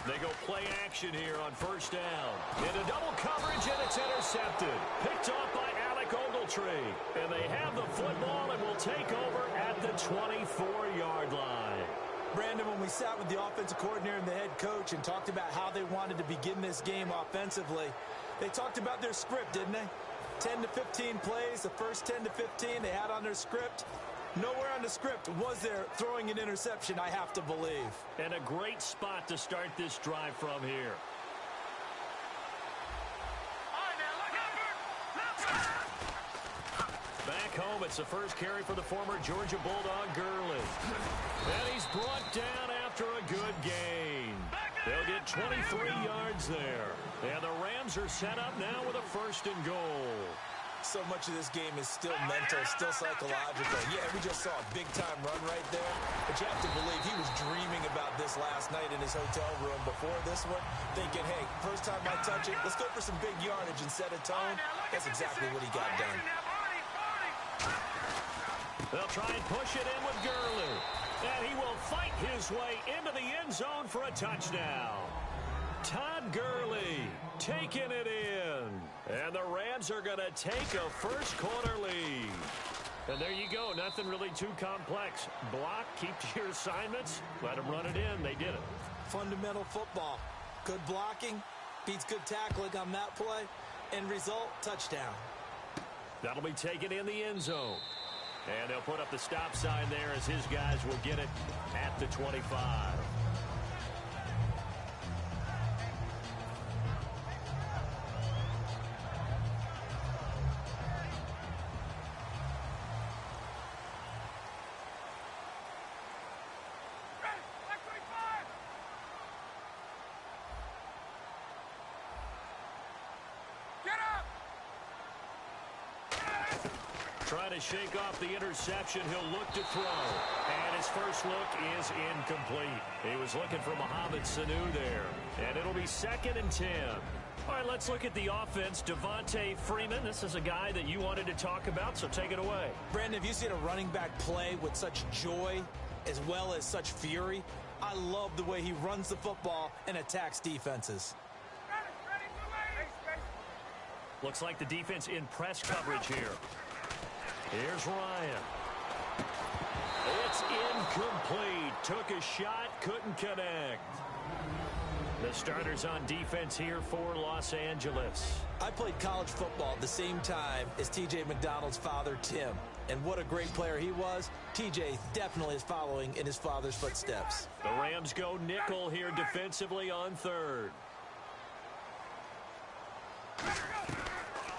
They go play action here on first down. Into double coverage, and it's intercepted. Picked off by Alec Ogletree. And they have the football and will take over at the 24-yard line. Brandon, when we sat with the offensive coordinator and the head coach and talked about how they wanted to begin this game offensively, they talked about their script, didn't they? 10 to 15 plays, the first 10 to 15 they had on their script. Nowhere on the script was there throwing an interception, I have to believe. And a great spot to start this drive from here. Back home, it's the first carry for the former Georgia Bulldog, Gurley. And he's brought down after a good gain. They'll get 23 yards there. And the Rams are set up now with a first and goal. So much of this game is still mental, still psychological. Yeah, we just saw a big-time run right there. But you have to believe he was dreaming about this last night in his hotel room before this one, thinking, hey, first time I touch it, let's go for some big yardage and set a tone. That's exactly what he got done. They'll try and push it in with Gurley. And he will fight his way into the end zone for a touchdown. Todd Gurley taking it in. And the Rams are going to take a first quarter lead. And there you go. Nothing really too complex. Block, keep your assignments, let them run it in. They did it. Fundamental football. Good blocking, beats good tackling on that play. End result, touchdown. That'll be taken in the end zone. And they'll put up the stop sign there as his guys will get it at the 25. Trying to shake off the interception. He'll look to throw. And his first look is incomplete. He was looking for Mohamed Sanu there. And it'll be 2nd and 10. All right, let's look at the offense. Devontae Freeman, this is a guy that you wanted to talk about, so take it away. Brandon, have you seen a running back play with such joy as well as such fury? I love the way he runs the football and attacks defenses. Looks like the defense in press coverage here. Here's Ryan. It's incomplete. Took a shot, couldn't connect. The starters on defense here for Los Angeles. I played college football at the same time as T.J. McDonald's father, Tim. And what a great player he was. T.J. definitely is following in his father's footsteps. The Rams go nickel here defensively on third.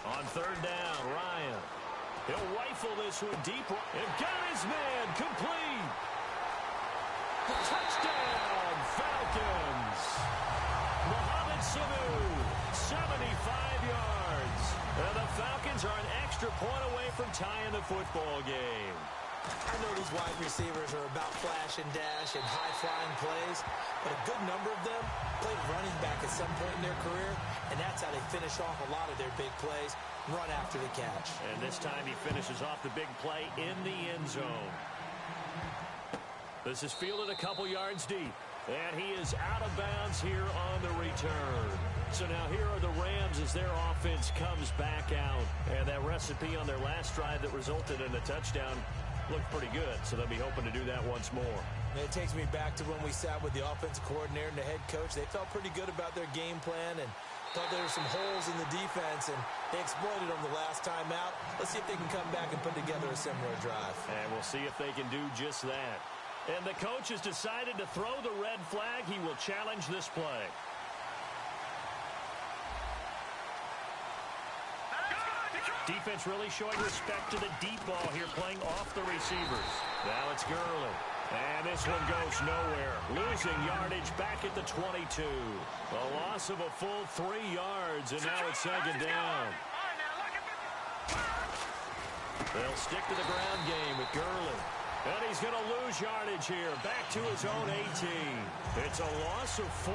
On third down, Ryan. He'll rifle this one deep. And got his man complete. Touchdown, Falcons. Mohamed Sanu, 75 yards. And the Falcons are an extra point away from tying the football game. I know these wide receivers are about flash and dash and high-flying plays, but a good number of them played running back at some point in their career, and that's how they finish off a lot of their big plays, run after the catch. And this time he finishes off the big play in the end zone. This is fielded a couple yards deep, and he is out of bounds here on the return. So now here are the Rams as their offense comes back out. And that recipe on their last drive that resulted in a touchdown looked pretty good, so they'll be hoping to do that once more. And it takes me back to when we sat with the offensive coordinator and the head coach. They felt pretty good about their game plan and thought there were some holes in the defense, and they exploited them the last time out. Let's see if they can come back and put together a similar drive. And we'll see if they can do just that. And the coach has decided to throw the red flag. He will challenge this play. Defense really showing respect to the deep ball here, playing off the receivers. Now it's Gurley. And this one goes nowhere. Losing yardage back at the 22. A loss of a full 3 yards, and now it's second down. They'll stick to the ground game with Gurley. And he's going to lose yardage here. Back to his own 18. It's a loss of 4.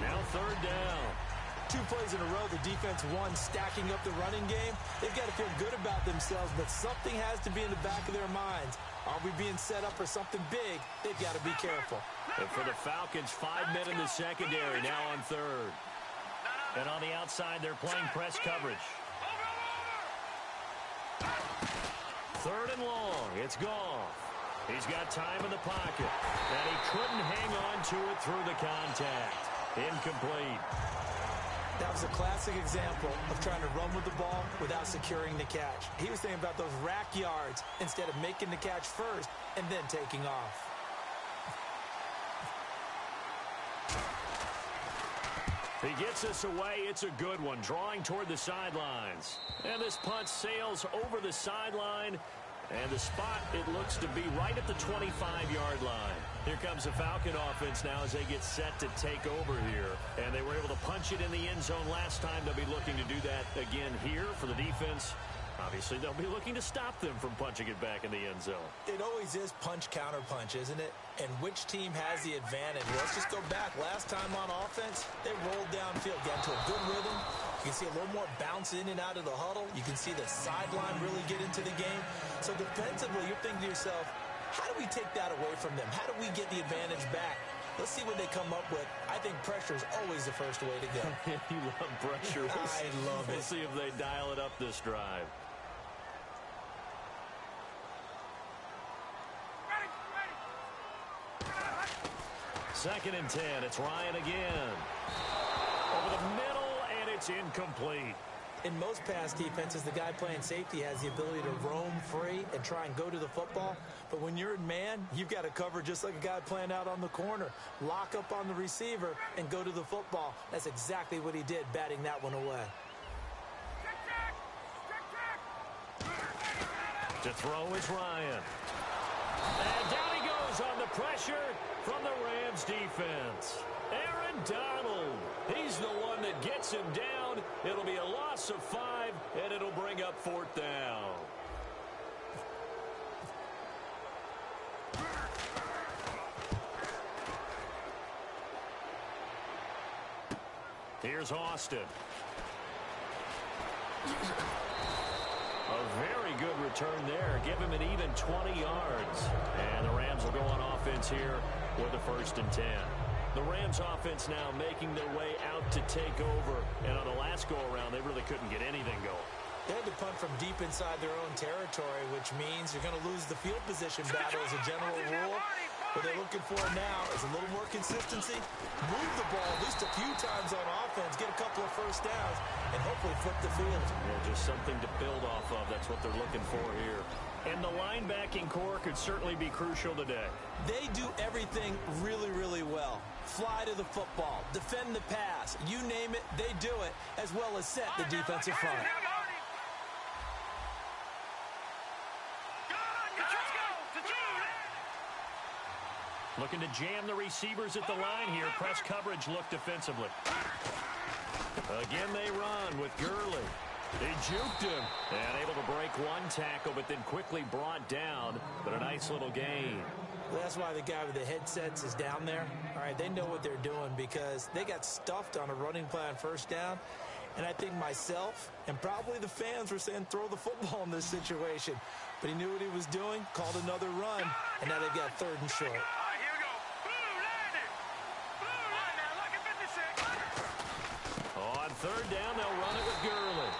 Now third down. 2 plays in a row, the defense won, stacking up the running game. They've got to feel good about themselves, but something has to be in the back of their minds. Are we being set up for something big? They've got to be careful. And for the Falcons, 5 men in the secondary, now on third. And on the outside, they're playing press coverage. Third and long. It's Goff. He's got time in the pocket. And he couldn't hang on to it through the contact. Incomplete. That was a classic example of trying to run with the ball without securing the catch. He was thinking about those rack yards instead of making the catch first and then taking off. He gets us away. It's a good one, drawing toward the sidelines. And this punt sails over the sideline. And the spot, it looks to be right at the 25-yard line. Here comes the Falcon offense now as they get set to take over here. And they were able to punch it in the end zone last time. They'll be looking to do that again here for the defense. Obviously, they'll be looking to stop them from punching it back in the end zone. It always is punch-counter-punch, isn't it? And which team has the advantage? Let's just go back. Last time on offense, they rolled downfield, got into a good rhythm. You can see a little more bounce in and out of the huddle. You can see the sideline really get into the game. So defensively, you're thinking to yourself, how do we take that away from them? How do we get the advantage back? Let's see what they come up with. I think pressure is always the first way to go. You love pressure. I love it. We'll see if they dial it up this drive. Second and 10. It's Ryan again. Over the middle, and it's incomplete. In most pass defenses, the guy playing safety has the ability to roam free and try and go to the football. But when you're in man, you've got to cover just like a guy playing out on the corner. Lock up on the receiver and go to the football. That's exactly what he did, batting that one away. To throw is Ryan. And down he goes on the pressure from the Rams defense. Aaron Donald. He's the one that gets him down. It'll be a loss of 5, and it'll bring up fourth down. Here's Austin. A very good return there. Give him an even 20 yards. And the Rams will go on offense here with a 1st and 10. The Rams offense now making their way out to take over. And on the last go-around, they really couldn't get anything going. They had to punt from deep inside their own territory, which means you're going to lose the field position battle as a general rule. What they're looking for now is a little more consistency, move the ball at least a few times on offense, get a couple of first downs, and hopefully flip the field. Yeah, just something to build off of. That's what they're looking for here. And the linebacking core could certainly be crucial today. They do everything really, really well. Fly to the football, defend the pass, you name it, they do it, as well as set the defensive front. Looking to jam the receivers at the line here. Press coverage look defensively. Again, they run with Gurley. He juked him and able to break one tackle, but then quickly brought down. But a nice little gain. That's why the guy with the headsets is down there. All right, they know what they're doing because they got stuffed on a running play on first down. And I think myself and probably the fans were saying throw the football in this situation. But he knew what he was doing, called another run, and now they've got 3rd and short. All right, here we go. Blue landed. Blue landed. Now look at 56. On 3rd down, they'll run it with Gurley.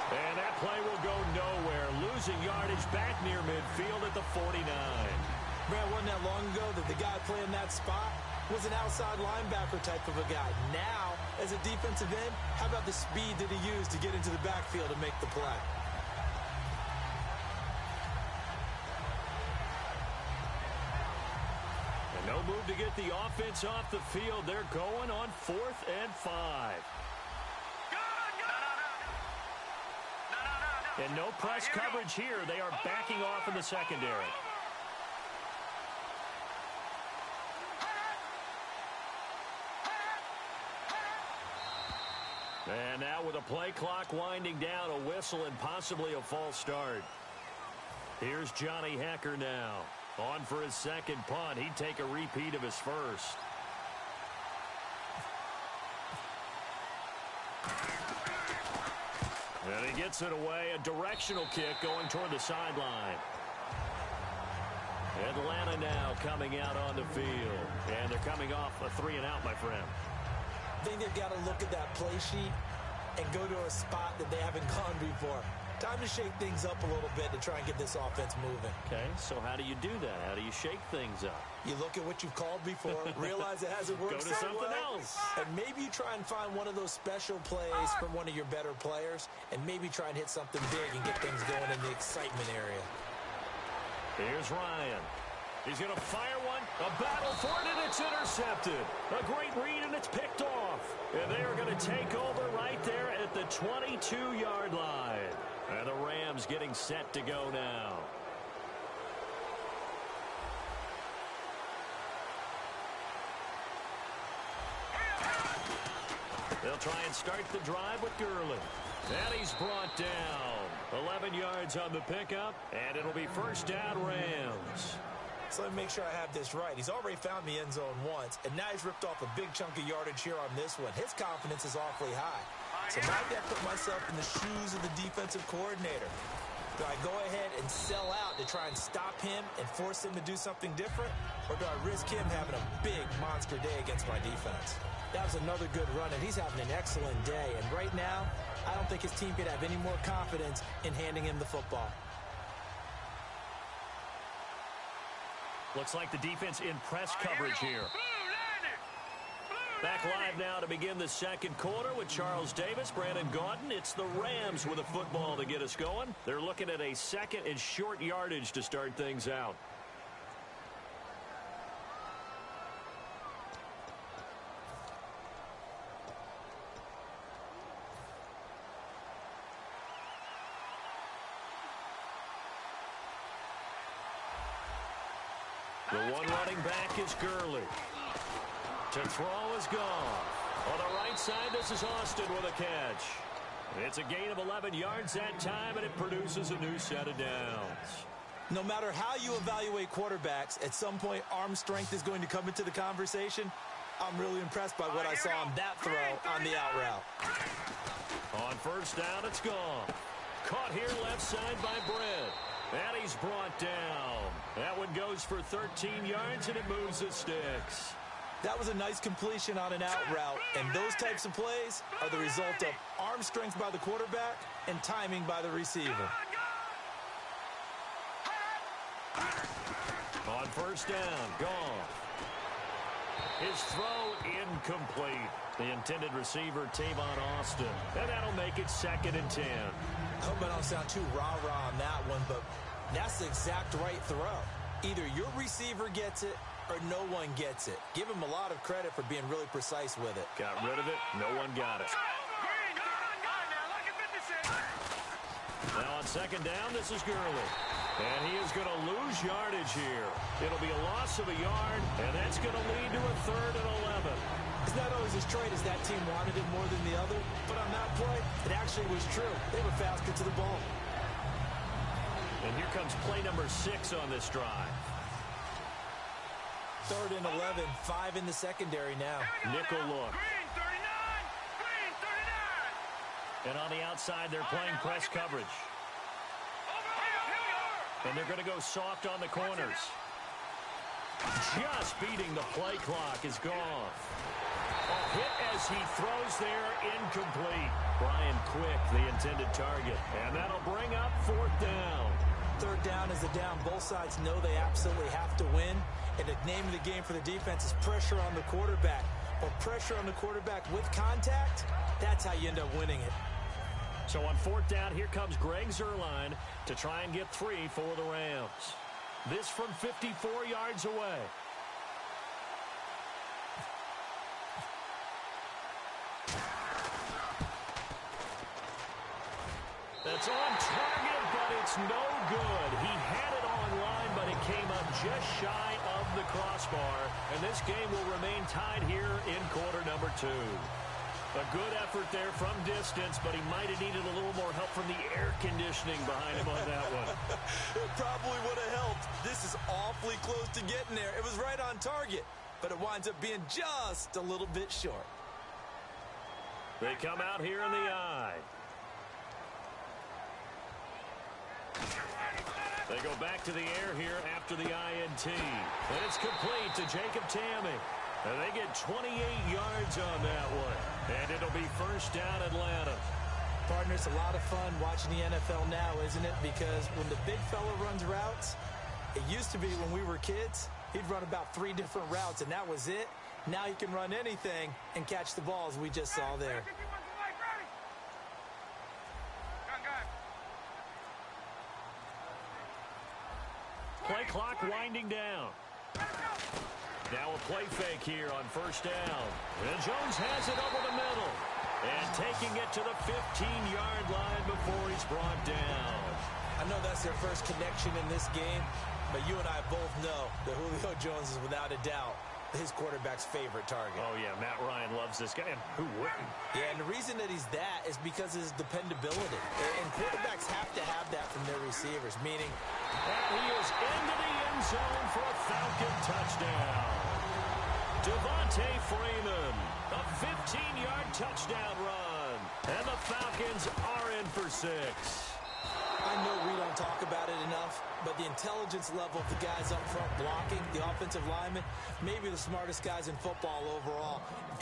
And that play will go nowhere, losing yardage back near midfield at the 49. Man, wasn't that long ago that the guy playing that spot was an outside linebacker type of a guy. Now, as a defensive end, how about the speed that he used to get into the backfield and make the play? And no move to get the offense off the field. They're going on 4th and 5. And no press coverage here. They are backing off in the secondary. And now with a play clock winding down, a whistle and possibly a false start. Here's Johnny Hecker now. On for his 2nd punt. He'd take a repeat of his first. And he gets it away. A directional kick going toward the sideline. Atlanta now coming out on the field. And they're coming off a 3-and-out, my friend. I think they've got to look at that play sheet and go to a spot that they haven't gone before. Time to shake things up a little bit to try and get this offense moving. Okay, so how do you do that? How do you shake things up? You look at what you've called before, realize it hasn't worked Go to so something well, else. and maybe you try and find one of those special plays from one of your better players, and maybe try and hit something big and get things going in the excitement area. Here's Ryan. He's going to fire one. A battle for it, and it's intercepted. A great read, and it's picked off. And they are going to take over right there at the 22-yard line. And the Rams getting set to go now. They'll try and start the drive with Gurley. And he's brought down. 11 yards on the pickup, and it'll be 1st down Rams. So let me make sure I have this right. He's already found the end zone once, and now he's ripped off a big chunk of yardage here on this one. His confidence is awfully high. So now I've got to put myself in the shoes of the defensive coordinator. Do I go ahead and sell out to try and stop him and force him to do something different? Or do I risk him having a big monster day against my defense? That was another good run, and he's having an excellent day. And right now, I don't think his team could have any more confidence in handing him the football. Looks like the defense in press coverage here. Back live now to begin the 2nd quarter with Charles Davis, Brandon Gaudin. It's the Rams with a football to get us going. They're looking at a 2nd and short yardage to start things out. The one running back is Gurley. To throw is gone. On the right side, this is Austin with a catch. It's a gain of 11 yards that time, and it produces a new set of downs. No matter how you evaluate quarterbacks, at some point arm strength is going to come into the conversation. I'm really impressed by what I saw on that throw on the out route. On 1st down, it's gone. Caught here left side by Brett. And he's brought down. That one goes for 13 yards, and it moves the sticks. That was a nice completion on an out route, and those types of plays are the result of arm strength by the quarterback and timing by the receiver. On 1st down, gone. His throw incomplete. The intended receiver, Tavon Austin. And that'll make it 2nd and 10. I hope I don't sound too rah-rah on that one, but that's the exact right throw. Either your receiver gets it or no one gets it. Give him a lot of credit for being really precise with it. Got rid of it. No one got it. Now on 2nd down, this is Gurley. And he is going to lose yardage here. It'll be a loss of a yard, and that's going to lead to a 3rd and 11. It's not always as straight as that team wanted it more than the other, but on that play, it actually was true. They were faster to the ball. And here comes play number 6 on this drive. 3rd and 11, 5 in the secondary now. Nickel look. Green 39, green 39. And on the outside, they're playing press coverage. And they're going to go soft on the corners. Just beating the play clock is gone. A hit as he throws there, incomplete. Brian Quick, the intended target. And that'll bring up 4th down. 3rd down is the down. Both sides know they absolutely have to win. And the name of the game for the defense is pressure on the quarterback. But pressure on the quarterback with contact, that's how you end up winning it. So on 4th down, here comes Greg Zuerlein to try and get 3 for the Rams. This from 54 yards away. That's on target, but it's no good. He had it online, but it came up just shy of the crossbar. And this game will remain tied here in quarter number 2. A good effort there from distance, but he might have needed a little more help from the air conditioning behind him on that one. It probably would have helped. This is awfully close to getting there. It was right on target, but it winds up being just a little bit short. They come out here in the eye. They go back to the air here after the INT. And it's complete to Jacob Tamme. And they get 28 yards on that one. And it'll be 1st down Atlanta. Partner, it's a lot of fun watching the NFL now, isn't it? Because when the big fella runs routes, it used to be when we were kids, he'd run about 3 different routes, and that was it. Now he can run anything and catch the balls we just saw there. Play clock winding down. Now a play fake here on 1st down. And Jones has it over the middle. And taking it to the 15-yard line before he's brought down. I know that's their first connection in this game, but you and I both know that Julio Jones is without a doubt his quarterback's favorite target. Oh, yeah, Matt Ryan loves this guy, and who wouldn't? Yeah, and the reason that he's that is because of his dependability. And quarterbacks have to have that from their receivers, meaning... And he is into the end zone for a Falcon touchdown. Devontae Freeman, a 15-yard touchdown run. And the Falcons are in for 6. I know we don't talk about it enough, but the intelligence level of the guys up front blocking, the offensive linemen, maybe the smartest guys in football overall.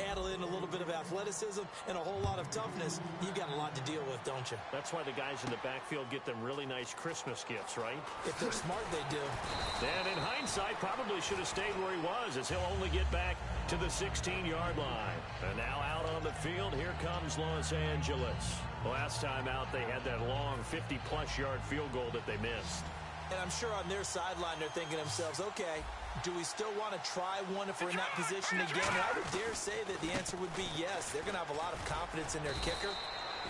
Add in a little bit of athleticism and a whole lot of toughness, you've got a lot to deal with, don't you? That's why the guys in the backfield get them really nice Christmas gifts, right? If they're smart, they do. And in hindsight, probably should have stayed where he was, as he'll only get back to the 16-yard line. And now out on the field, here comes Los Angeles. Last time out, they had that long 50-plus yard field goal that they missed. And I'm sure on their sideline, they're thinking to themselves, okay, do we still want to try one if we're in that position again? And I would dare say that the answer would be yes. They're going to have a lot of confidence in their kicker.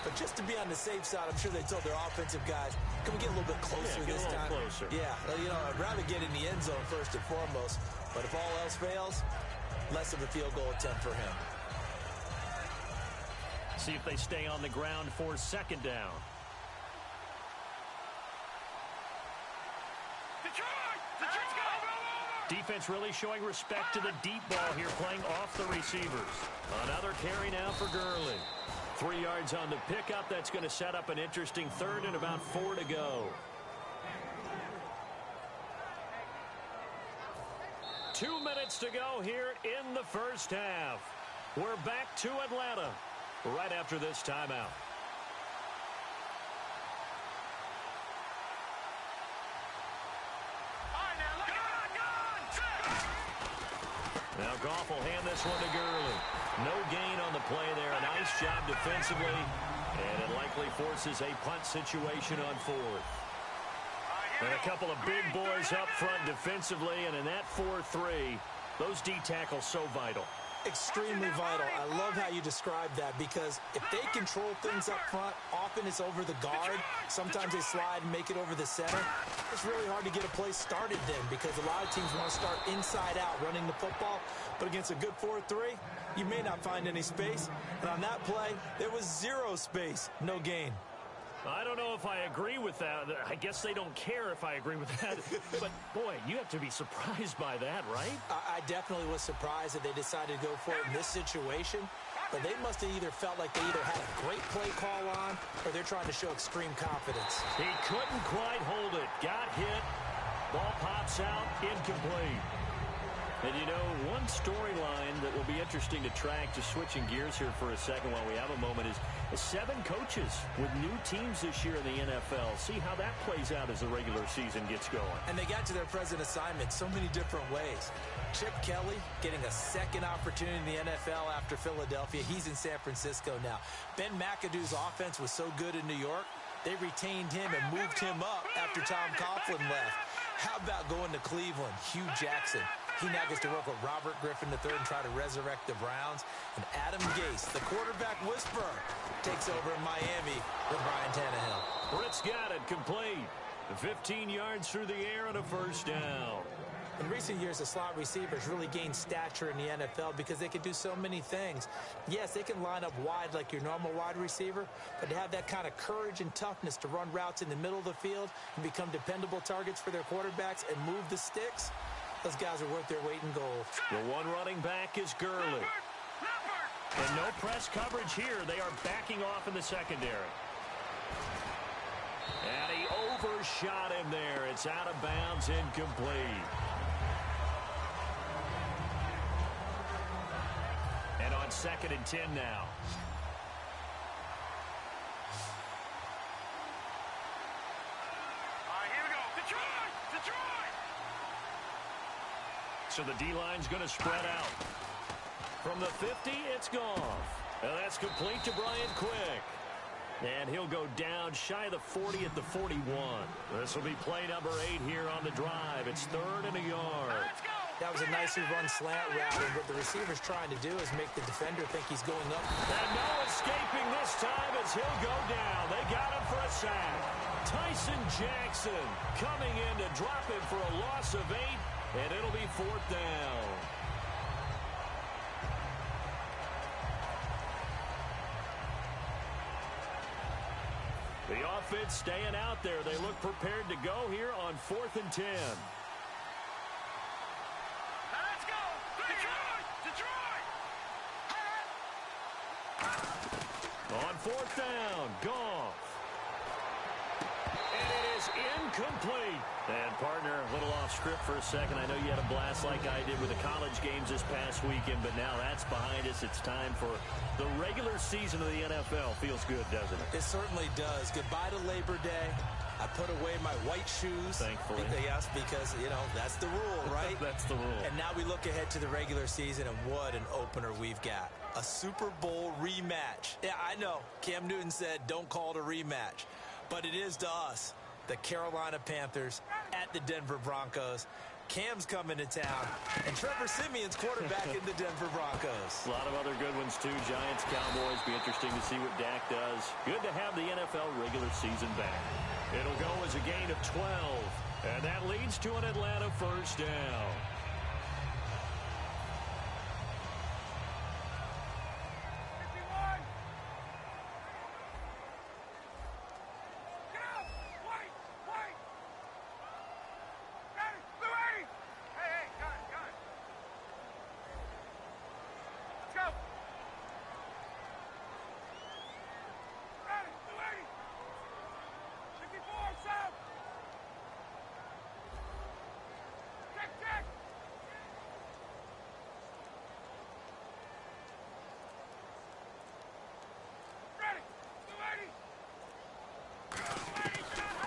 But just to be on the safe side, I'm sure they told their offensive guys, can we get a little bit closer this time? Closer. Yeah, you know, I'd rather get in the end zone first and foremost. But if all else fails, less of a field goal attempt for him. See if they stay on the ground for 2nd down. Defense really showing respect to the deep ball here, playing off the receivers. Another carry now for Gurley. 3 yards on the pickup. That's going to set up an interesting 3rd and about 4 to go. 2 minutes to go here in the 1st half. We're back to Atlanta right after this timeout. Now Goff will hand this one to Gurley. No gain on the play there. A nice job defensively. And it likely forces a punt situation on 4th. And a couple of big boys up front defensively. And in that 4-3, those D tackles so vital. Extremely vital. I love how you describe that because if they control things up front, often it's over the guard. Sometimes they slide and make it over the center. It's really hard to get a play started then because a lot of teams want to start inside out running the football. But against a good 4-3, you may not find any space. And on that play, there was zero space, no gain. I don't know if I agree with that. I guess they don't care if I agree with that. But, boy, you have to be surprised by that, right? I definitely was surprised that they decided to go for it in this situation. But they must have either felt like they either had a great play call on or they're trying to show extreme confidence. He couldn't quite hold it. Got hit. Ball pops out. Incomplete. And, you know, one storyline that will be interesting to track, just switching gears here for a second while we have a moment, is 7 coaches with new teams this year in the NFL. See how that plays out as the regular season gets going. And they got to their present assignment so many different ways. Chip Kelly getting a second opportunity in the NFL after Philadelphia. He's in San Francisco now. Ben McAdoo's offense was so good in New York, they retained him and moved him up after Tom Coughlin left. How about going to Cleveland? Hugh Jackson. He now gets to work with Robert Griffin III and try to resurrect the Browns. And Adam Gase, the quarterback whisperer, takes over in Miami with Ryan Tannehill. Britt's got it complete. 15 yards through the air and a first down. In recent years, the slot receivers really gained stature in the NFL because they can do so many things. Yes, they can line up wide like your normal wide receiver, but to have that kind of courage and toughness to run routes in the middle of the field and become dependable targets for their quarterbacks and move the sticks, those guys are worth their weight in gold. The one running back is Gurley. And no press coverage here. They are backing off in the secondary. And he overshot him there. It's out of bounds, incomplete. And on 2nd and 10 now. All right, here we go. Detroit! Detroit! So the D-line's going to spread out. From the 50, it's Goff. And that's complete to Brian Quick. And he'll go down shy of the 40 at the 41. This will be play number 8 here on the drive. It's 3rd and a yard. Let's go! That was a nicely run slant route, and what the receiver's trying to do is make the defender think he's going up. And no escaping this time as he'll go down. They got him for a sack. Tyson Jackson coming in to drop him for a loss of 8, and it'll be 4th down. The offense staying out there. They look prepared to go here on 4th and 10. Let's go! Detroit! Detroit! On 4th down, Goff. And it is incomplete. And, partner, a little off script for a second. I know you had a blast like I did with the college games this past weekend, but now that's behind us. It's time for the regular season of the NFL. Feels good, doesn't it? It certainly does. Goodbye to Labor Day. I put away my white shoes. Thankfully. Yes, because, you know, that's the rule, right? That's the rule. And now we look ahead to the regular season, and what an opener we've got. A Super Bowl rematch. Yeah, I know. Cam Newton said don't call it a rematch. But it is to us. The Carolina Panthers at the Denver Broncos. Cam's coming to town, and Trevor Siemian's quarterback in the Denver Broncos. A lot of other good ones, too. Giants, Cowboys. Be interesting to see what Dak does. Good to have the NFL regular season back. It'll go as a gain of 12, and that leads to an Atlanta first down.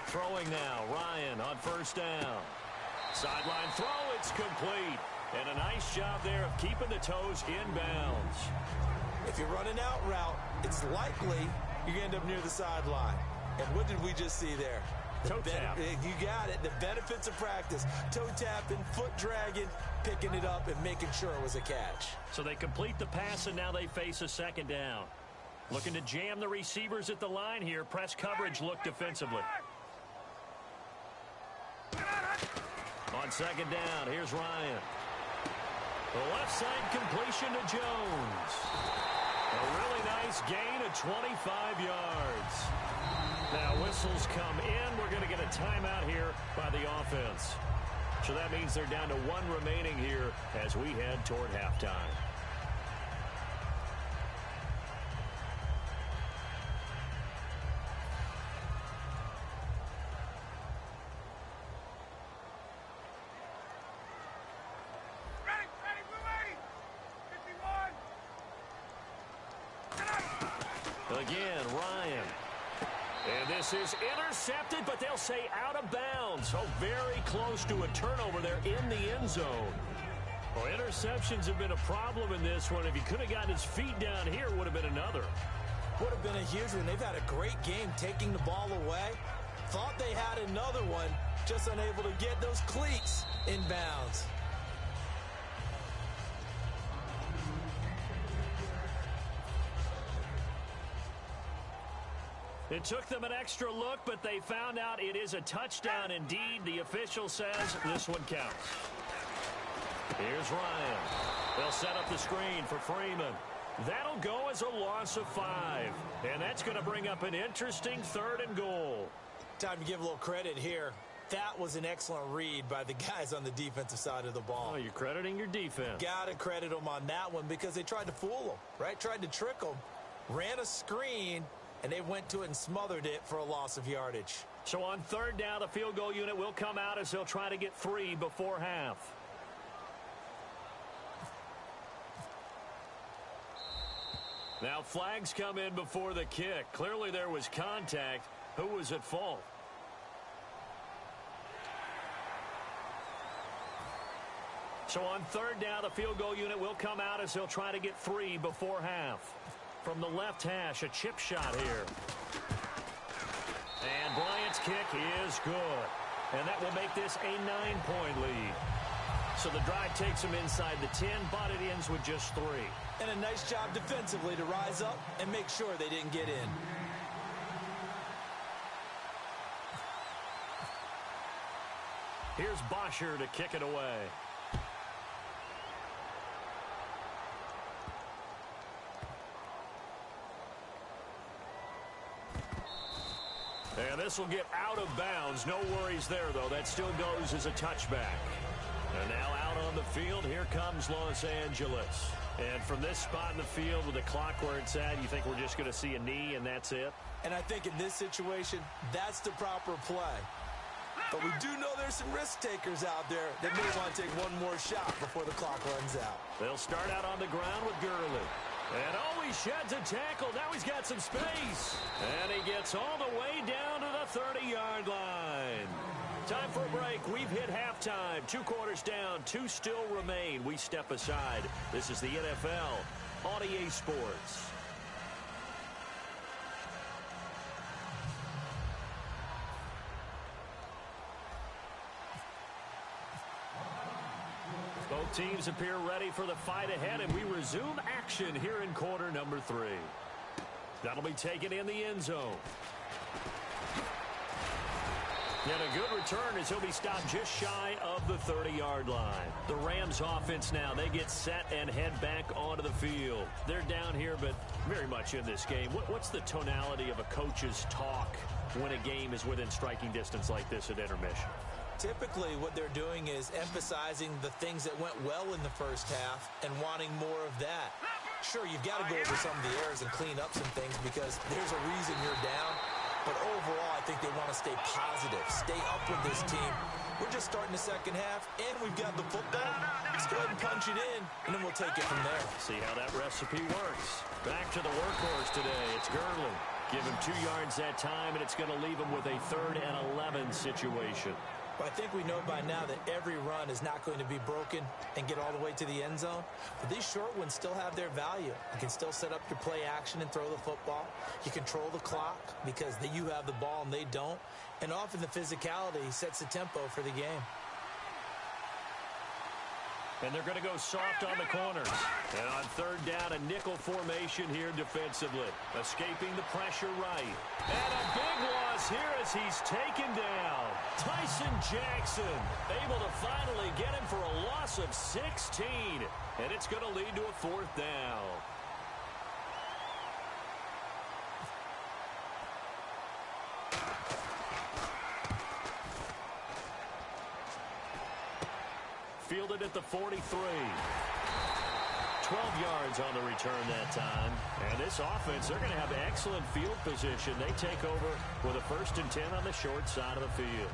Throwing now, Ryan on first down. Sideline throw, it's complete. And a nice job there of keeping the toes inbounds. If you're running out route, it's likely you're going to end up near the sideline. And what did we just see there? Toe tap. You got it. The benefits of practice. Toe tapping, foot dragging, picking it up, and making sure it was a catch. So they complete the pass, and now they face a second down. Looking to jam the receivers at the line here. Press coverage look defensively. On second down, here's Ryan. The left side completion to Jones. A really nice gain of 25 yards. Now whistles come in. We're going to get a timeout here by the offense. So that means they're down to one remaining here as we head toward halftime. Again, Ryan. And this is intercepted, but they'll say out of bounds. So very close to a turnover there in the end zone. Well, interceptions have been a problem in this one. If he could have gotten his feet down here, it would have been another. Would have been a huge one. They've had a great game taking the ball away. Thought they had another one, just unable to get those cleats in bounds. It took them an extra look, but they found out it is a touchdown indeed. The official says this one counts. Here's Ryan. They'll set up the screen for Freeman. That'll go as a loss of 5. And that's going to bring up an interesting 3rd and goal. Time to give a little credit here. That was an excellent read by the guys on the defensive side of the ball. Oh, you're crediting your defense. Got to credit them on that one because they tried to fool them, right? Tried to trick them. Ran a screen, and they went to it and smothered it for a loss of yardage. So on 3rd down, the field goal unit will come out as they'll try to get 3 before half. Now flags come in before the kick. Clearly there was contact. Who was at fault? So on 3rd down, the field goal unit will come out as they'll try to get 3 before half. From the left hash, a chip shot here. And Bryant's kick is good. And that will make this a 9-point lead. So the drive takes them inside the 10, but it ends with just 3. And a nice job defensively to rise up and make sure they didn't get in. Here's Bosher to kick it away. And this will get out of bounds. No worries there, though. That still goes as a touchback. And now out on the field, here comes Los Angeles. And from this spot in the field with the clock where it's at, you think we're just going to see a knee and that's it? And I think in this situation, that's the proper play. But we do know there's some risk takers out there that may want to take one more shot before the clock runs out. They'll start out on the ground with Gurley. And oh, he sheds a tackle. Now he's got some space. And he gets all the way down to the 30-yard line. Time for a break. We've hit halftime. 2 quarters down. 2 still remain. We step aside. This is the NFL on EA Sports. Both teams appear ready for the fight ahead, and we resume action here in quarter number 3. That'll be taken in the end zone. And a good return as he'll be stopped just shy of the 30-yard line. The Rams offense now, they get set and head back onto the field. They're down here, but very much in this game. What's the tonality of a coach's talk when a game is within striking distance like this at intermission? Typically, what they're doing is emphasizing the things that went well in the first half and wanting more of that. Sure, you've got to go over some of the errors and clean up some things because there's a reason you're down. But overall, I think they want to stay positive, stay up with this team. We're just starting the second half, and we've got the football. Let's go ahead and punch it in, and then we'll take it from there. See how that recipe works. Back to the workhorse today. It's Gurley. Give him 2 yards that time, and it's going to leave him with a 3rd and 11 situation. Well, I think we know by now that every run is not going to be broken and get all the way to the end zone. But these short ones still have their value. You can still set up your play action and throw the football. You control the clock because you have the ball and they don't. And often the physicality sets the tempo for the game. And they're going to go soft on the corners. And on third down, a nickel formation here defensively. Escaping the pressure right. And a big loss here as he's taken down. Tyson Jackson able to finally get him for a loss of 16. And it's going to lead to a fourth down. Fielded at the 43. 12 yards on the return that time. And this offense, they're going to have excellent field position. They take over with a 1st and 10 on the short side of the field.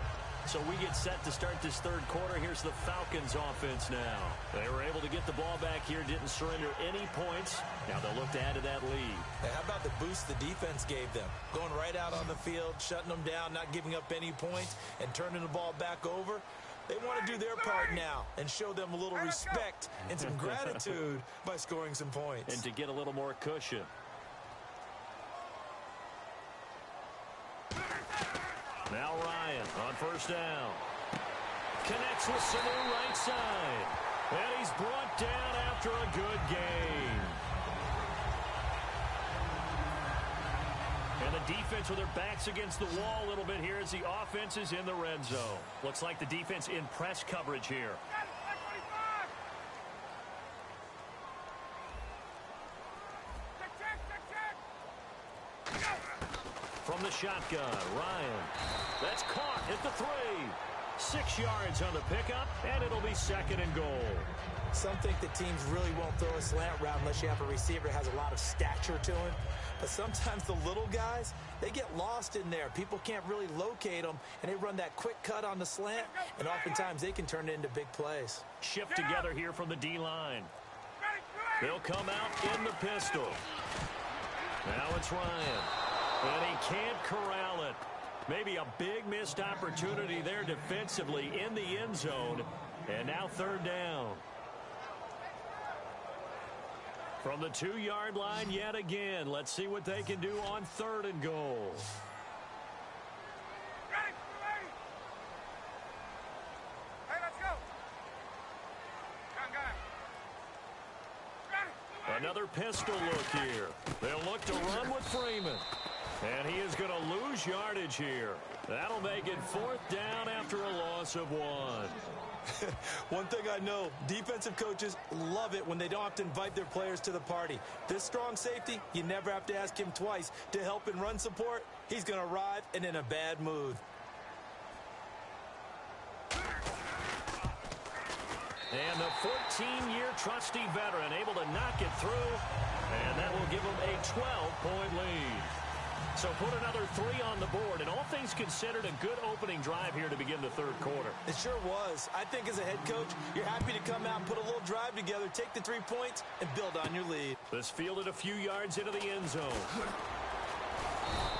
So we get set to start this third quarter. Here's the Falcons offense now. They were able to get the ball back here, didn't surrender any points. Now they'll look to add to that lead. Hey, how about the boost the defense gave them? Going right out on the field, shutting them down, not giving up any points, and turning the ball back over. They want to do their part now and show them a little respect and some gratitude by scoring some points. And to get a little more cushion. Now Ryan on first down. Connects with Sanu right side. And he's brought down after a good game. And the defense with their backs against the wall a little bit here as the offense is in the red zone. Looks like the defense in press coverage here. From the shotgun, Ryan. That's caught at the 3. 6 yards on the pickup, and it'll be 2nd and goal. Some think that teams really won't throw a slant route unless you have a receiver that has a lot of stature to him. But sometimes the little guys, they get lost in there. People can't really locate them, and they run that quick cut on the slant, and oftentimes they can turn it into big plays. Shift together here from the D-line. They'll come out in the pistol. Now it's Ryan. And he can't corral it. Maybe a big missed opportunity there defensively in the end zone. And now 3rd down. From the 2-yard line yet again. Let's see what they can do on 3rd and goal. Hey, let's go. Got him. Another pistol look here. They'll look to run with Freeman. And he is going to lose yardage here. That'll make it 4th down after a loss of 1. One thing I know, defensive coaches love it when they don't have to invite their players to the party. This strong safety, you never have to ask him twice to help in run support. He's going to arrive and in a bad mood. And the 14-year trusty veteran able to knock it through. And that will give him a 12-point lead. So put another 3 on the board, and all things considered, a good opening drive here to begin the third quarter. It sure was. I think as a head coach, you're happy to come out and put a little drive together, take the 3 points, and build on your lead. This fielded a few yards into the end zone.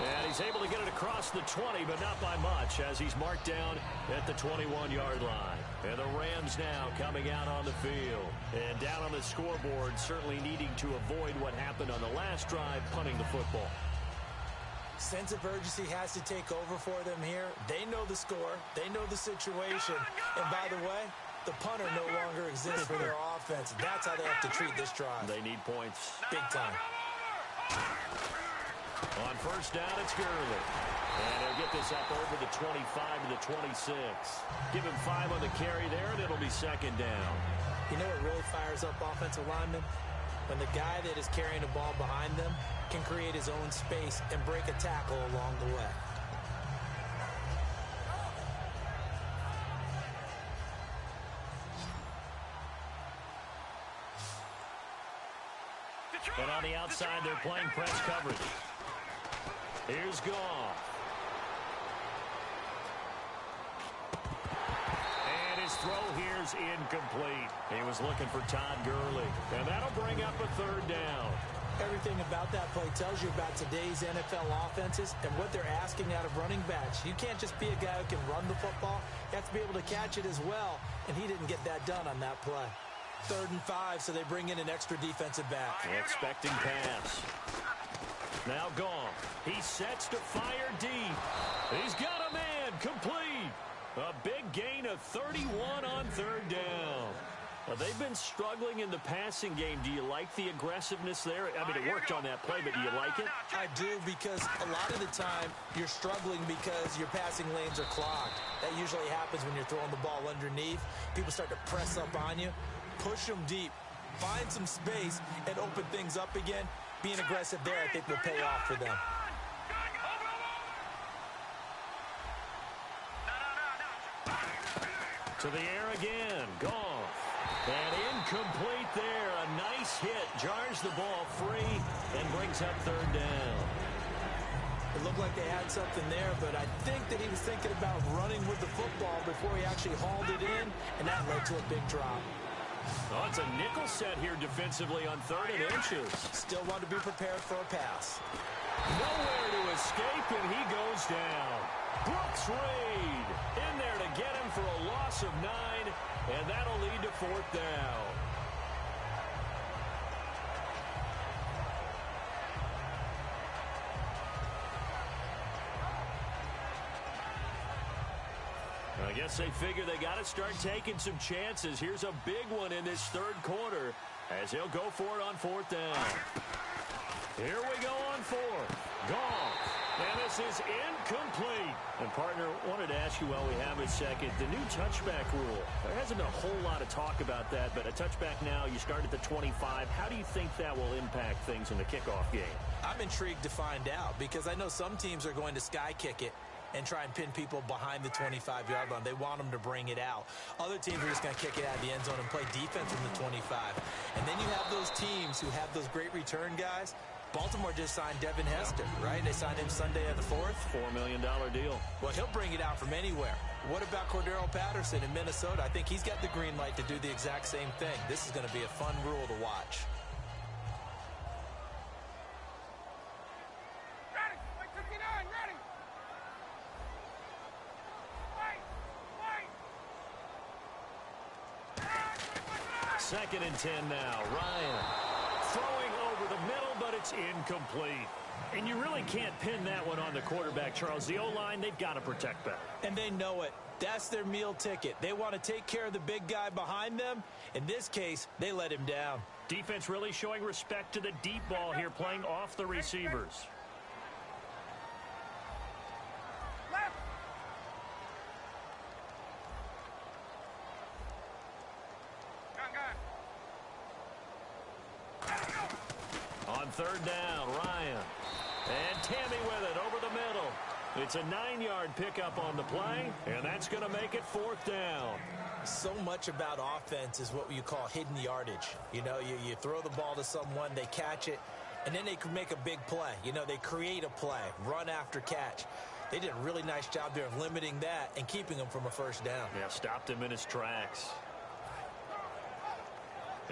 And he's able to get it across the 20, but not by much, as he's marked down at the 21-yard line. And the Rams now coming out on the field. And down on the scoreboard, certainly needing to avoid what happened on the last drive, punting the football. Sense of urgency has to take over for them here. They know the score. They know the situation. And by the way, the punter no longer exists for their offense. That's how they have to treat this drive. They need points. Big time. On first down, it's Gurley. And he'll get this up over the 25 to the 26. Give him 5 on the carry there, and it'll be 2nd down. You know what really fires up offensive linemen? When the guy that is carrying the ball behind them can create his own space and break a tackle along the way. And on the outside, they're playing press coverage. Here's Goff. And his throw here's incomplete. He was looking for Todd Gurley. And that'll bring up a 3rd down. Everything about that play tells you about today's NFL offenses and what they're asking out of running backs. You can't just be a guy who can run the football. You have to be able to catch it as well, and he didn't get that done on that play. 3rd and 5, so they bring in an extra defensive back. Expecting pass. Now gone. He sets to fire deep. He's got a man. Complete. A big gain of 31 on 3rd down. Now, they've been struggling in the passing game. Do you like the aggressiveness there? I mean, it worked on that play, but do you like it? I do, because a lot of the time you're struggling because your passing lanes are clogged. That usually happens when you're throwing the ball underneath. People start to press up on you. Push them deep. Find some space and open things up again. Being aggressive there, I think, will pay off for them. To the air again. Gone. And incomplete there. A nice hit. Jars the ball free and brings up 3rd down. It looked like they had something there, but I think that he was thinking about running with the football before he actually hauled it in, and that led to a big drop. Oh, it's a nickel set here defensively on 3rd and inches. Still want to be prepared for a pass. Nowhere to escape, and he goes down. Brooks Reed in there to get him for a loss of 9, and that'll lead to 4th down. I guess they figure they got to start taking some chances. Here's a big one in this 3rd quarter as he'll go for it on 4th down. Here we go on 4th. Gone. And this is incomplete. And, partner, wanted to ask you while we have a second, the new touchback rule. There hasn't been a whole lot of talk about that, but a touchback now, you start at the 25. How do you think that will impact things in the kickoff game? I'm intrigued to find out, because I know some teams are going to sky kick it and try and pin people behind the 25-yard line. They want them to bring it out. Other teams are just going to kick it out of the end zone and play defense from the 25. And then you have those teams who have those great return guys. Baltimore just signed Devin Hester, right? They signed him Sunday of the 4th. $4 million deal. Well, he'll bring it out from anywhere. What about Cordero Patterson in Minnesota? I think he's got the green light to do the exact same thing. This is going to be a fun rule to watch. Ready. Wait, 59, ready. Wait. 2nd and 10 now. Ryan throwing over the middle, but it's incomplete. And you really can't pin that one on the quarterback, Charles. The O-line, they've got to protect better. And they know it. That's their meal ticket. They want to take care of the big guy behind them. In this case, they let him down. Defense really showing respect to the deep ball here, playing off the receivers. Left. On 3rd down, Ryan. And Tammy with it over the middle. It's a 9-yard pickup on the play, and that's going to make it 4th down. So much about offense is what you call hidden yardage. You know, you throw the ball to someone, they catch it, and then they can make a big play. You know, they create a play, run after catch. They did a really nice job there of limiting that and keeping him from a 1st down. Yeah, stopped him in his tracks.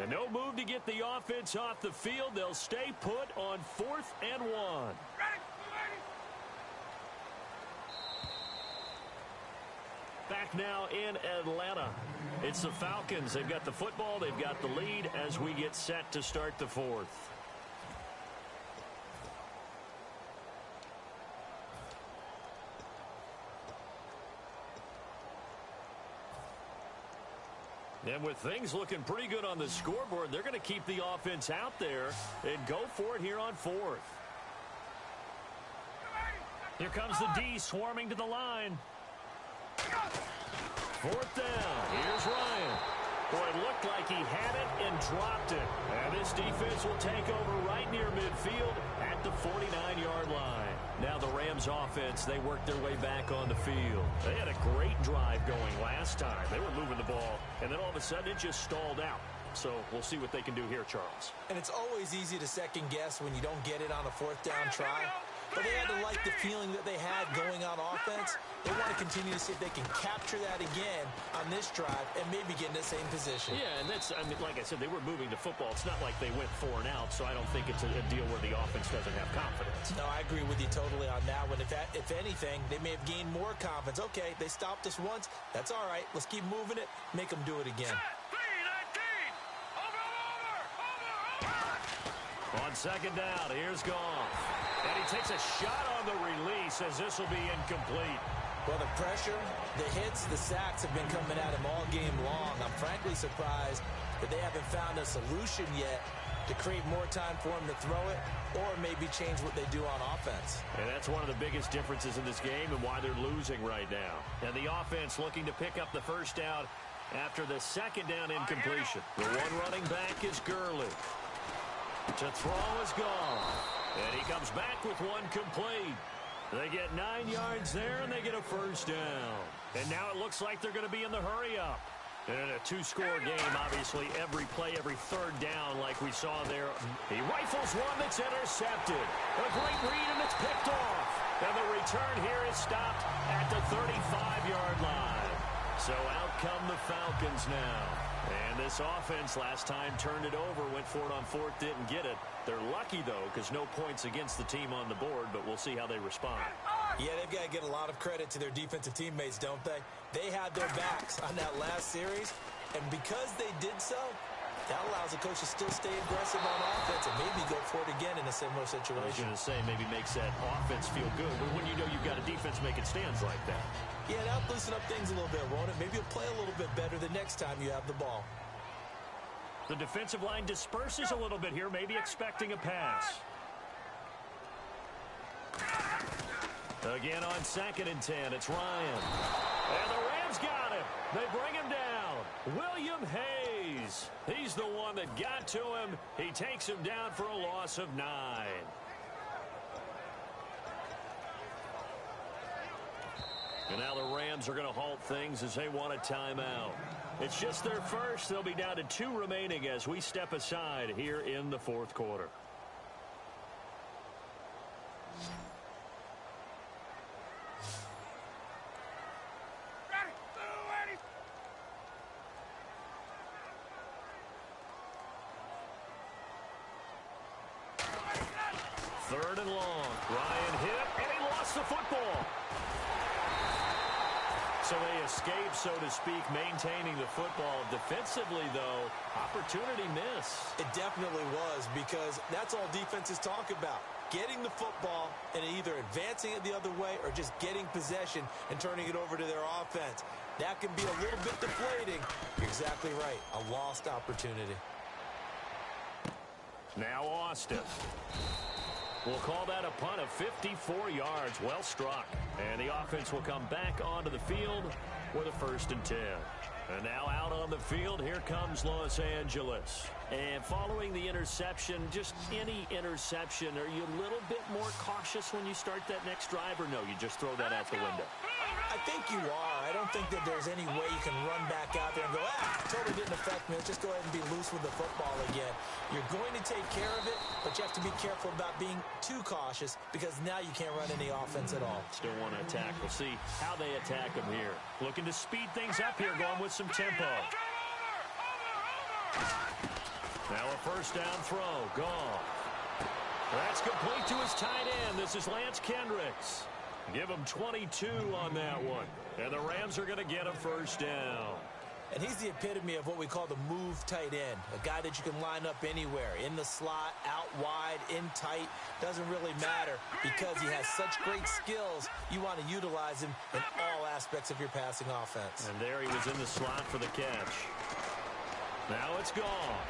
And no move to get the offense off the field. They'll stay put on 4th and 1. Back now in Atlanta. It's the Falcons. They've got the football. They've got the lead as we get set to start the 4th. And with things looking pretty good on the scoreboard, they're going to keep the offense out there and go for it here on 4th. Here comes the D swarming to the line. 4th down. Here's Ryan. Boy, it looked like he had it and dropped it. And this defense will take over right near midfield at the 49-yard line. Now the Rams offense, they worked their way back on the field. They had a great drive going last time. They were moving the ball, and then all of a sudden it just stalled out. So we'll see what they can do here, Charles. And it's always easy to second guess when you don't get it on a 4th down try. but they had to like the feeling that they had going on offense. They want to continue to see if they can capture that again on this drive and maybe get in the same position. Yeah, and that's, I mean, like I said, they were moving the football. It's not like they went 4 and out, so I don't think it's a deal where the offense doesn't have confidence. No, I agree with you totally on that one. If anything, they may have gained more confidence. Okay, they stopped us once. That's all right. Let's keep moving it. Make them do it again. On second down, here's Goff. And he takes a shot on the release as this will be incomplete. Well, the pressure, the hits, the sacks have been coming at him all game long. I'm frankly surprised that they haven't found a solution yet to create more time for him to throw it or maybe change what they do on offense. And that's one of the biggest differences in this game and why they're losing right now. And the offense looking to pick up the first down after the second down incompletion. The one running back is Gurley. To throw is Goff. And he comes back with one complete. They get 9 yards there, and they get a first down. And now it looks like they're going to be in the hurry-up. And in a 2-score game, obviously, every play, every third down like we saw there. He rifles one that's intercepted. A great read, and it's picked off. And the return here is stopped at the 35-yard line. So out come the Falcons now. And this offense last time turned it over, went for it on fourth, didn't get it. They're lucky, though, because no points against the team on the board, but we'll see how they respond. Yeah, they've got to get a lot of credit to their defensive teammates, don't they? They had their backs on that last series, and because they did so, that allows the coach to still stay aggressive on offense and maybe go for it again in a similar situation. I was going to say, maybe makes that offense feel good, but when you know you've got a defense making stands like that. Yeah, that'll loosen up things a little bit, won't it? Maybe you'll play a little bit better the next time you have the ball. The defensive line disperses a little bit here, maybe expecting a pass. Again on second and 10, it's Ryan. And the Rams got him. They bring him down. William Hayes. He's the one that got to him. He takes him down for a loss of 9. And now the Rams are going to halt things as they want a timeout. It's just their first. They'll be down to 2 remaining as we step aside here in the fourth quarter. Third and long. Ryan hit, and he lost the football. So they escape, so to speak, maintaining the football. Defensively, though, opportunity miss. It definitely was, because that's all defenses talk about. Getting the football and either advancing it the other way or just getting possession and turning it over to their offense. That can be a little bit deflating. You're exactly right. A lost opportunity. Now Austin. We'll call that a punt of 54 yards. Well struck. And the offense will come back onto the field with a 1st and 10. And now out on the field, here comes Los Angeles. And following the interception, just any interception, are you a little bit more cautious when you start that next drive, or no, you just throw that out the window? I think you are. I don't think that there's any way you can run back out there and go, totally didn't affect me. Let's just go ahead and be loose with the football again. You're going to take care of it, but you have to be careful about being too cautious, because now you can't run any offense at all. Still want to attack. We'll see how they attack them here. Looking to speed things up here, going with some tempo. Now a first down throw. Gone. That's complete to his tight end. This is Lance Kendricks. Give him 22 on that one. And the Rams are going to get a first down. And he's the epitome of what we call the move tight end. A guy that you can line up anywhere. In the slot, out wide, in tight. Doesn't really matter, because he has such great skills. You want to utilize him in all aspects of your passing offense. And there he was in the slot for the catch. Now it's gone.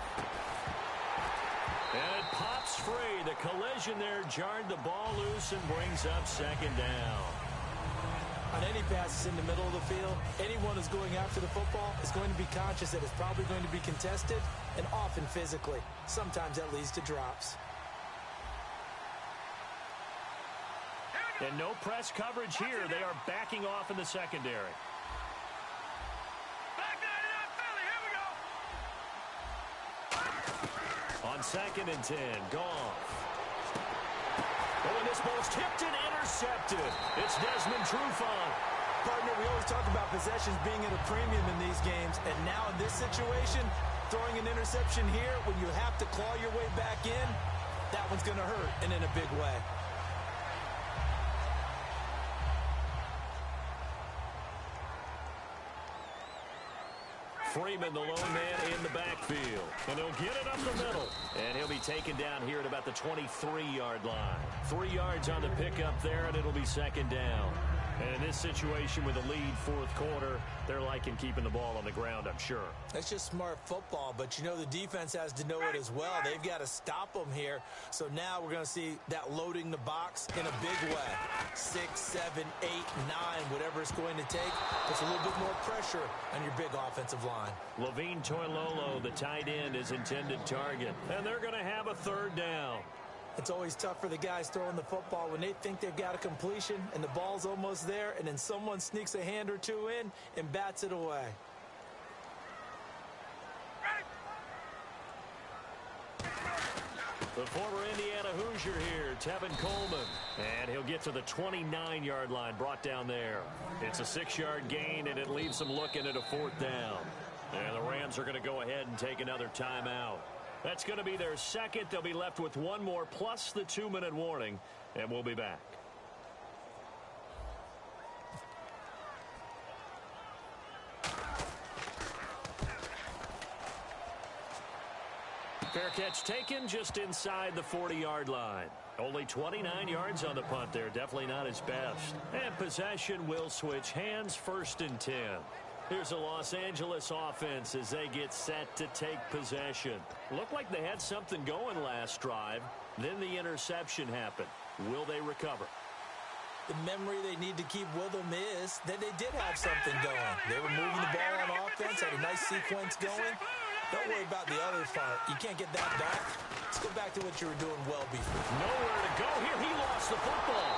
And it pops free. The collision there jarred the ball loose and brings up second down. On any passes in the middle of the field, anyone who's going after the football is going to be conscious that it's probably going to be contested, and often physically. Sometimes that leads to drops. And no press coverage here. They are backing off in the secondary. On second and 10, Goff. Oh, and This ball's tipped and intercepted. It's Desmond Trufant. Partner, we always talk about possessions being at a premium in these games, and now in this situation, throwing an interception here when you have to claw your way back in, that one's going to hurt, and in a big way. Freeman, the lone man in the backfield. And he'll get it up the middle. And he'll be taken down here at about the 23-yard line. 3 yards on the pickup there, and it'll be second down. And in this situation with the lead fourth quarter, they're liking keeping the ball on the ground, I'm sure. That's just smart football, but you know the defense has to know it as well. They've got to stop them here. So now we're going to see that loading the box in a big way. 6, 7, 8, 9, whatever it's going to take. Puts a little bit more pressure on your big offensive line. Levine Toilolo, the tight end, is intended target. And they're going to have a third down. It's always tough for the guys throwing the football when they think they've got a completion and the ball's almost there, and then someone sneaks a hand or two in and bats it away. The former Indiana Hoosier here, Tevin Coleman. And he'll get to the 29-yard line, brought down there. It's a 6-yard gain, and it leaves them looking at a fourth down. And the Rams are going to go ahead and take another timeout. That's going to be their second. They'll be left with one more plus the 2-minute warning, and we'll be back. Fair catch taken just inside the 40-yard line. Only 29 yards on the punt there. Definitely not his best. And possession will switch hands, 1st and 10. Here's a Los Angeles offense as they get set to take possession. Looked like they had something going last drive. Then the interception happened. Will they recover? The memory they need to keep with them is that they did have something going. They were moving the ball on offense, had a nice sequence going. Don't worry about the other part. You can't get that back. Let's go back to what you were doing well before. Nowhere to go here. He lost the football.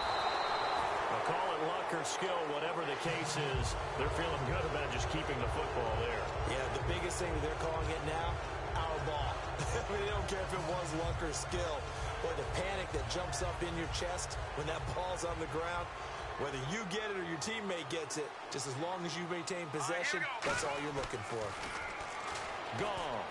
I'll call it luck or skill, whatever the case is. They're feeling good about just keeping the football there. Yeah, the biggest thing that they're calling it now, our ball. I mean, they don't care if it was luck or skill. Or the panic that jumps up in your chest when that ball's on the ground. Whether you get it or your teammate gets it, just as long as you maintain possession, that's all you're looking for. Goff.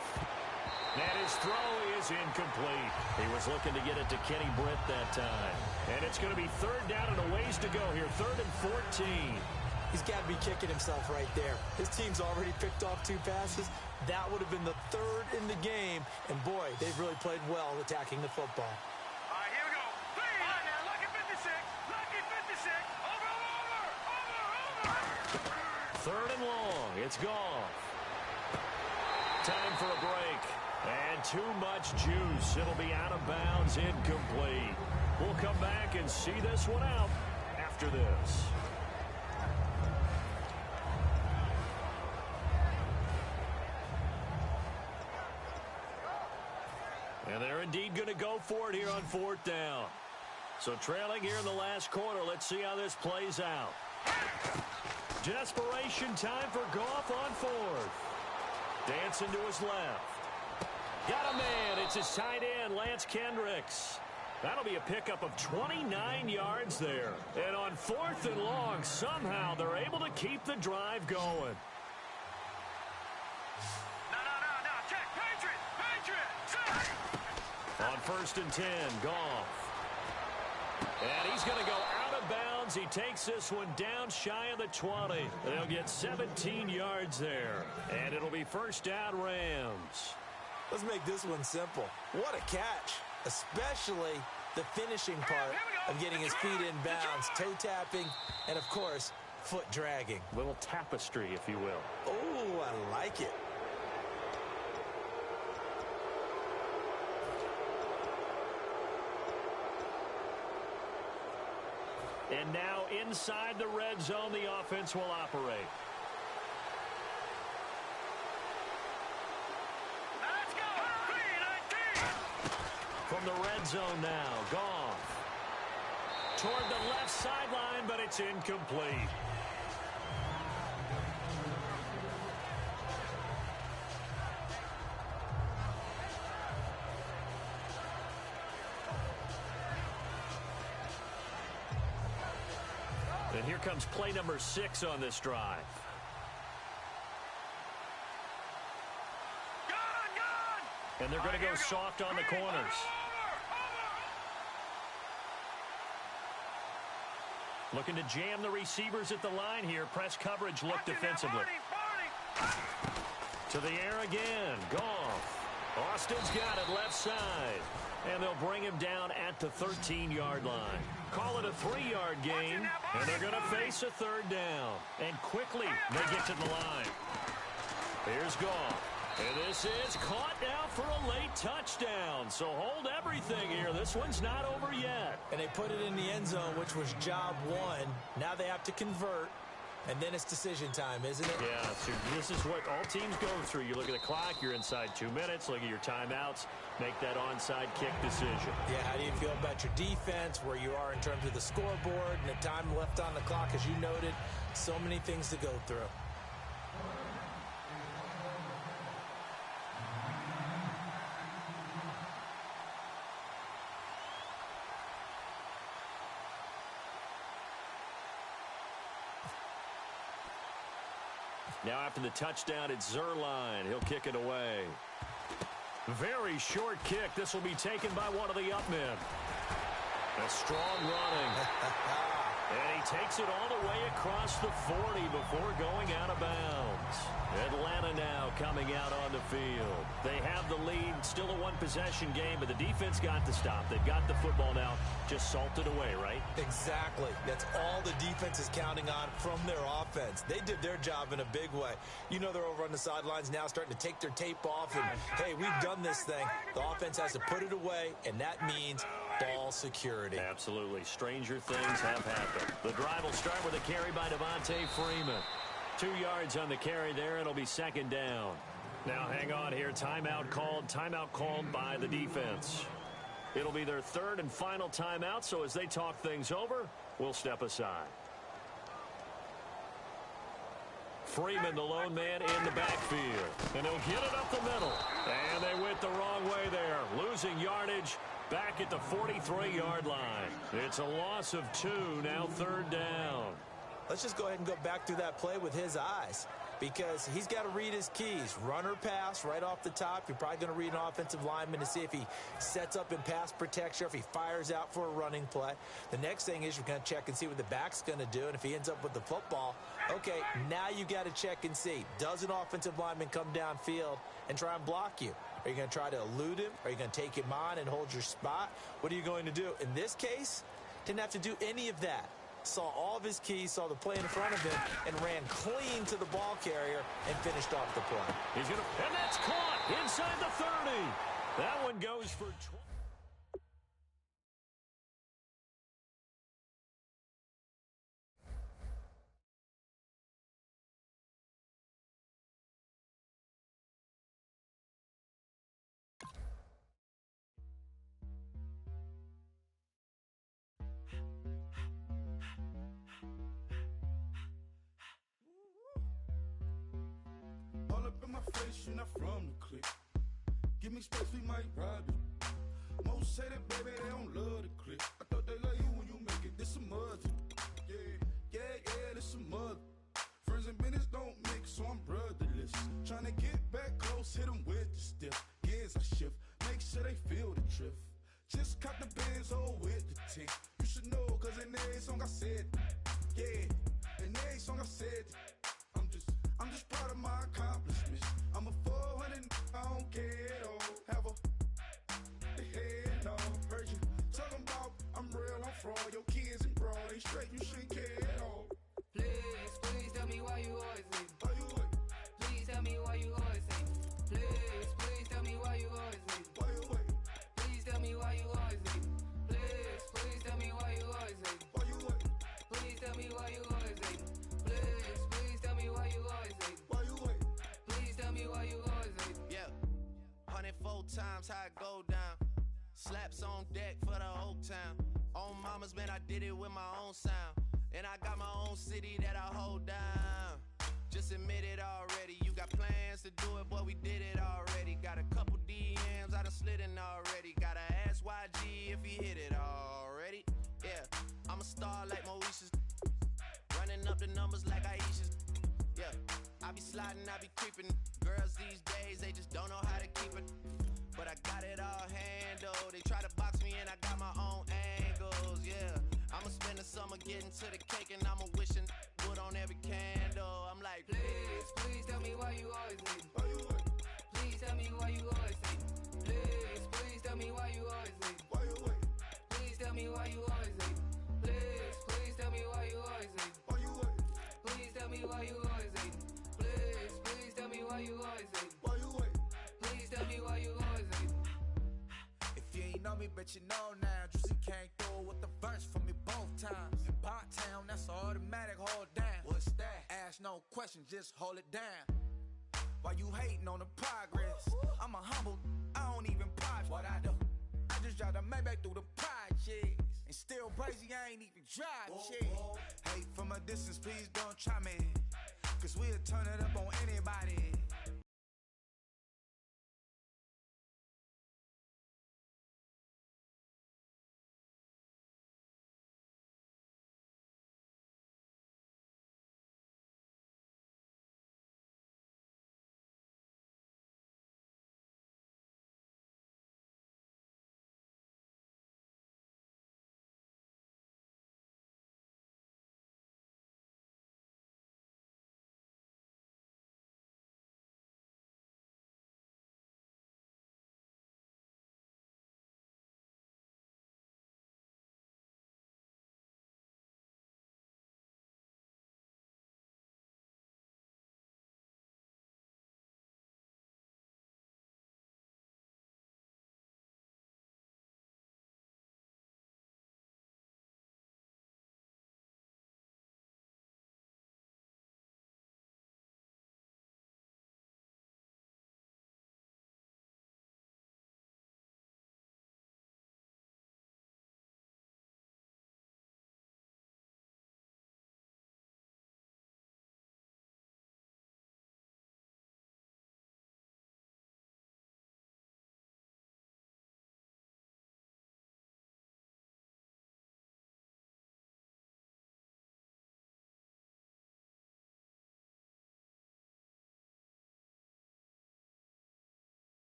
And his throw is incomplete. He was looking to get it to Kenny Britt that time. And it's going to be third down and a ways to go here. 3rd and 14. He's got to be kicking himself right there. His team's already picked off 2 passes. That would have been the 3rd in the game. And, boy, they've really played well attacking the football. All right, here we go. Three. All right, now, lucky 56. Lucky 56. Over. 3rd and long. It's Goff. Time for a break. And too much juice. It'll be out of bounds, incomplete. We'll come back and see this one out after this. And they're indeed going to go for it here on 4th down. So trailing here in the last quarter. Let's see how this plays out. Desperation time for Goff on 4th. Dancing to his left. Got a man. It's his tight end, Lance Kendricks. That'll be a pickup of 29 yards there. And on 4th and long, somehow they're able to keep the drive going. No. Check. Patriot. On 1st and 10, Goff. And he's going to go out of bounds. He takes this one down shy of the 20. They'll get 17 yards there. And it'll be 1st down, Rams. Let's make this one simple. What a catch, especially the finishing part of getting his feet in bounds, toe tapping, and, of course, foot dragging. Little tapestry, if you will. Oh, I like it. And now inside the red zone, the offense will operate. Let's go. 3-19. From the red zone now, Goff. Toward the left sideline, but it's incomplete. And here comes play number 6 on this drive. And they're going to go soft on the corners. Looking to jam the receivers at the line here. Press coverage look defensively. To the air again. Goff. Austin's got it left side. And they'll bring him down at the 13-yard line. Call it a 3-yard gain. And they're going to face a 3rd down. And quickly they get to the line. Here's Goff. And this is caught now for a late touchdown. So hold everything here. This one's not over yet. And they put it in the end zone, which was job 1. Now they have to convert. And then it's decision time, isn't it? Yeah, so this is what all teams go through. You look at the clock, you're inside 2 minutes, look at your timeouts, make that onside kick decision. Yeah, how do you feel about your defense, where you are in terms of the scoreboard and the time left on the clock, as you noted? So many things to go through. Now after the touchdown, it's Zerline. He'll kick it away. Very short kick. This will be taken by one of the up men. A strong running. And he takes it all the way across the 40 before going out of bounds. Atlanta now coming out on the field. They have the lead. Still a one-possession game, but the defense got to stop. They've got the football now. Just salted away, right? Exactly. That's all the defense is counting on from their offense. They did their job in a big way. You know they're over on the sidelines now starting to take their tape off. And, hey, we've done this thing. The offense has to put it away, and that means ball security. Absolutely. Stranger things have happened. The drive will start with a carry by Devontae Freeman. 2 yards on the carry there. It'll be 2nd down. Now hang on here. Timeout called by the defense. It'll be their 3rd and final timeout, so as they talk things over, we'll step aside. Freeman, the lone man in the backfield. And he'll get it up the middle. And they went the wrong way there. Losing yardage back at the 43-yard line. It's a loss of 2, now 3rd down. Let's just go ahead and go back through that play with his eyes, because he's got to read his keys. Run or pass right off the top. You're probably going to read an offensive lineman to see if he sets up in pass protection or if he fires out for a running play. The next thing is you're going to check and see what the back's going to do, and if he ends up with the football, okay, now you got to check and see. Does an offensive lineman come downfield and try and block you? Are you going to try to elude him? Are you going to take him on and hold your spot? What are you going to do? In this case, didn't have to do any of that. Saw all of his keys, saw the play in front of him, and ran clean to the ball carrier and finished off the play. And that's caught inside the 30. That one goes for 20. You're not from the clique. Give me space, we might ride it. Most say that, baby, they don't love the clique. I thought they love you when you make it. This some mud. Yeah, this some mud. Friends and business don't mix, so I'm brotherless. Trying to get back close, hit them with the stiff. Gears I shift, make sure they feel the drift. Just caught the Benz, oh, with the tick. You should know, cause in every song I said, yeah, in every song I said, I'm just proud of my accomplishments. I'm a 400, I don't care at all. Have a head on. Heard you talking about I'm real, I'm fraud. Your kids and broad ain't straight, you shouldn't care at all. Please tell me why you always leave. Why you wait? Please tell me why you always leave. Please tell me why you always leave. Why you wait? Please tell me why you always leave. Please tell me why you always leave. Why you wait? Please tell me why you always leave. Please tell me why you always leave. Why you wait? Please tell me why you always leave. Yeah, 104 times how it go down. Slaps on deck for the whole town. On mama's man, I did it with my own sound. And I got my own city that I hold down. Just admit it already. You got plans to do it, boy, we did it already. Got a couple DMs, I done slid in already. Gotta ask YG if he hit it already. Yeah, I'm a star like Moesha's. running up the numbers like Aisha's. Yeah, I be sliding, I be creeping. Girls these days, they just don't know how to keep it. But I got it all handled. They try to box me in, I got my own angles, yeah. I'ma spend the summer getting to the cake and I'ma wishing wood on every candle. I'm like, Please, please tell me why you always leave. Why you wait? Please tell me why you always leave. Please, please tell me why you always leave. Why you wait? Please tell me why you always leave. Please, please tell me why you always leave. Why you wait? Please tell me why you always leave. Please, please tell me why you always leave. Why you wait? Please tell me why you always leave. If you ain't know me, bet you know now. Juicy came through with the verse for me both times. In Bot Town, that's automatic, hold down. What's that? Ask no questions, just hold it down. Why you hating on the progress? I'm a humble, I don't even pause what I do. I just drive the Maybach through the projects. And still crazy, I ain't even drive shit. Hate from a distance, please don't try me. Cause we'll turn it up on anybody.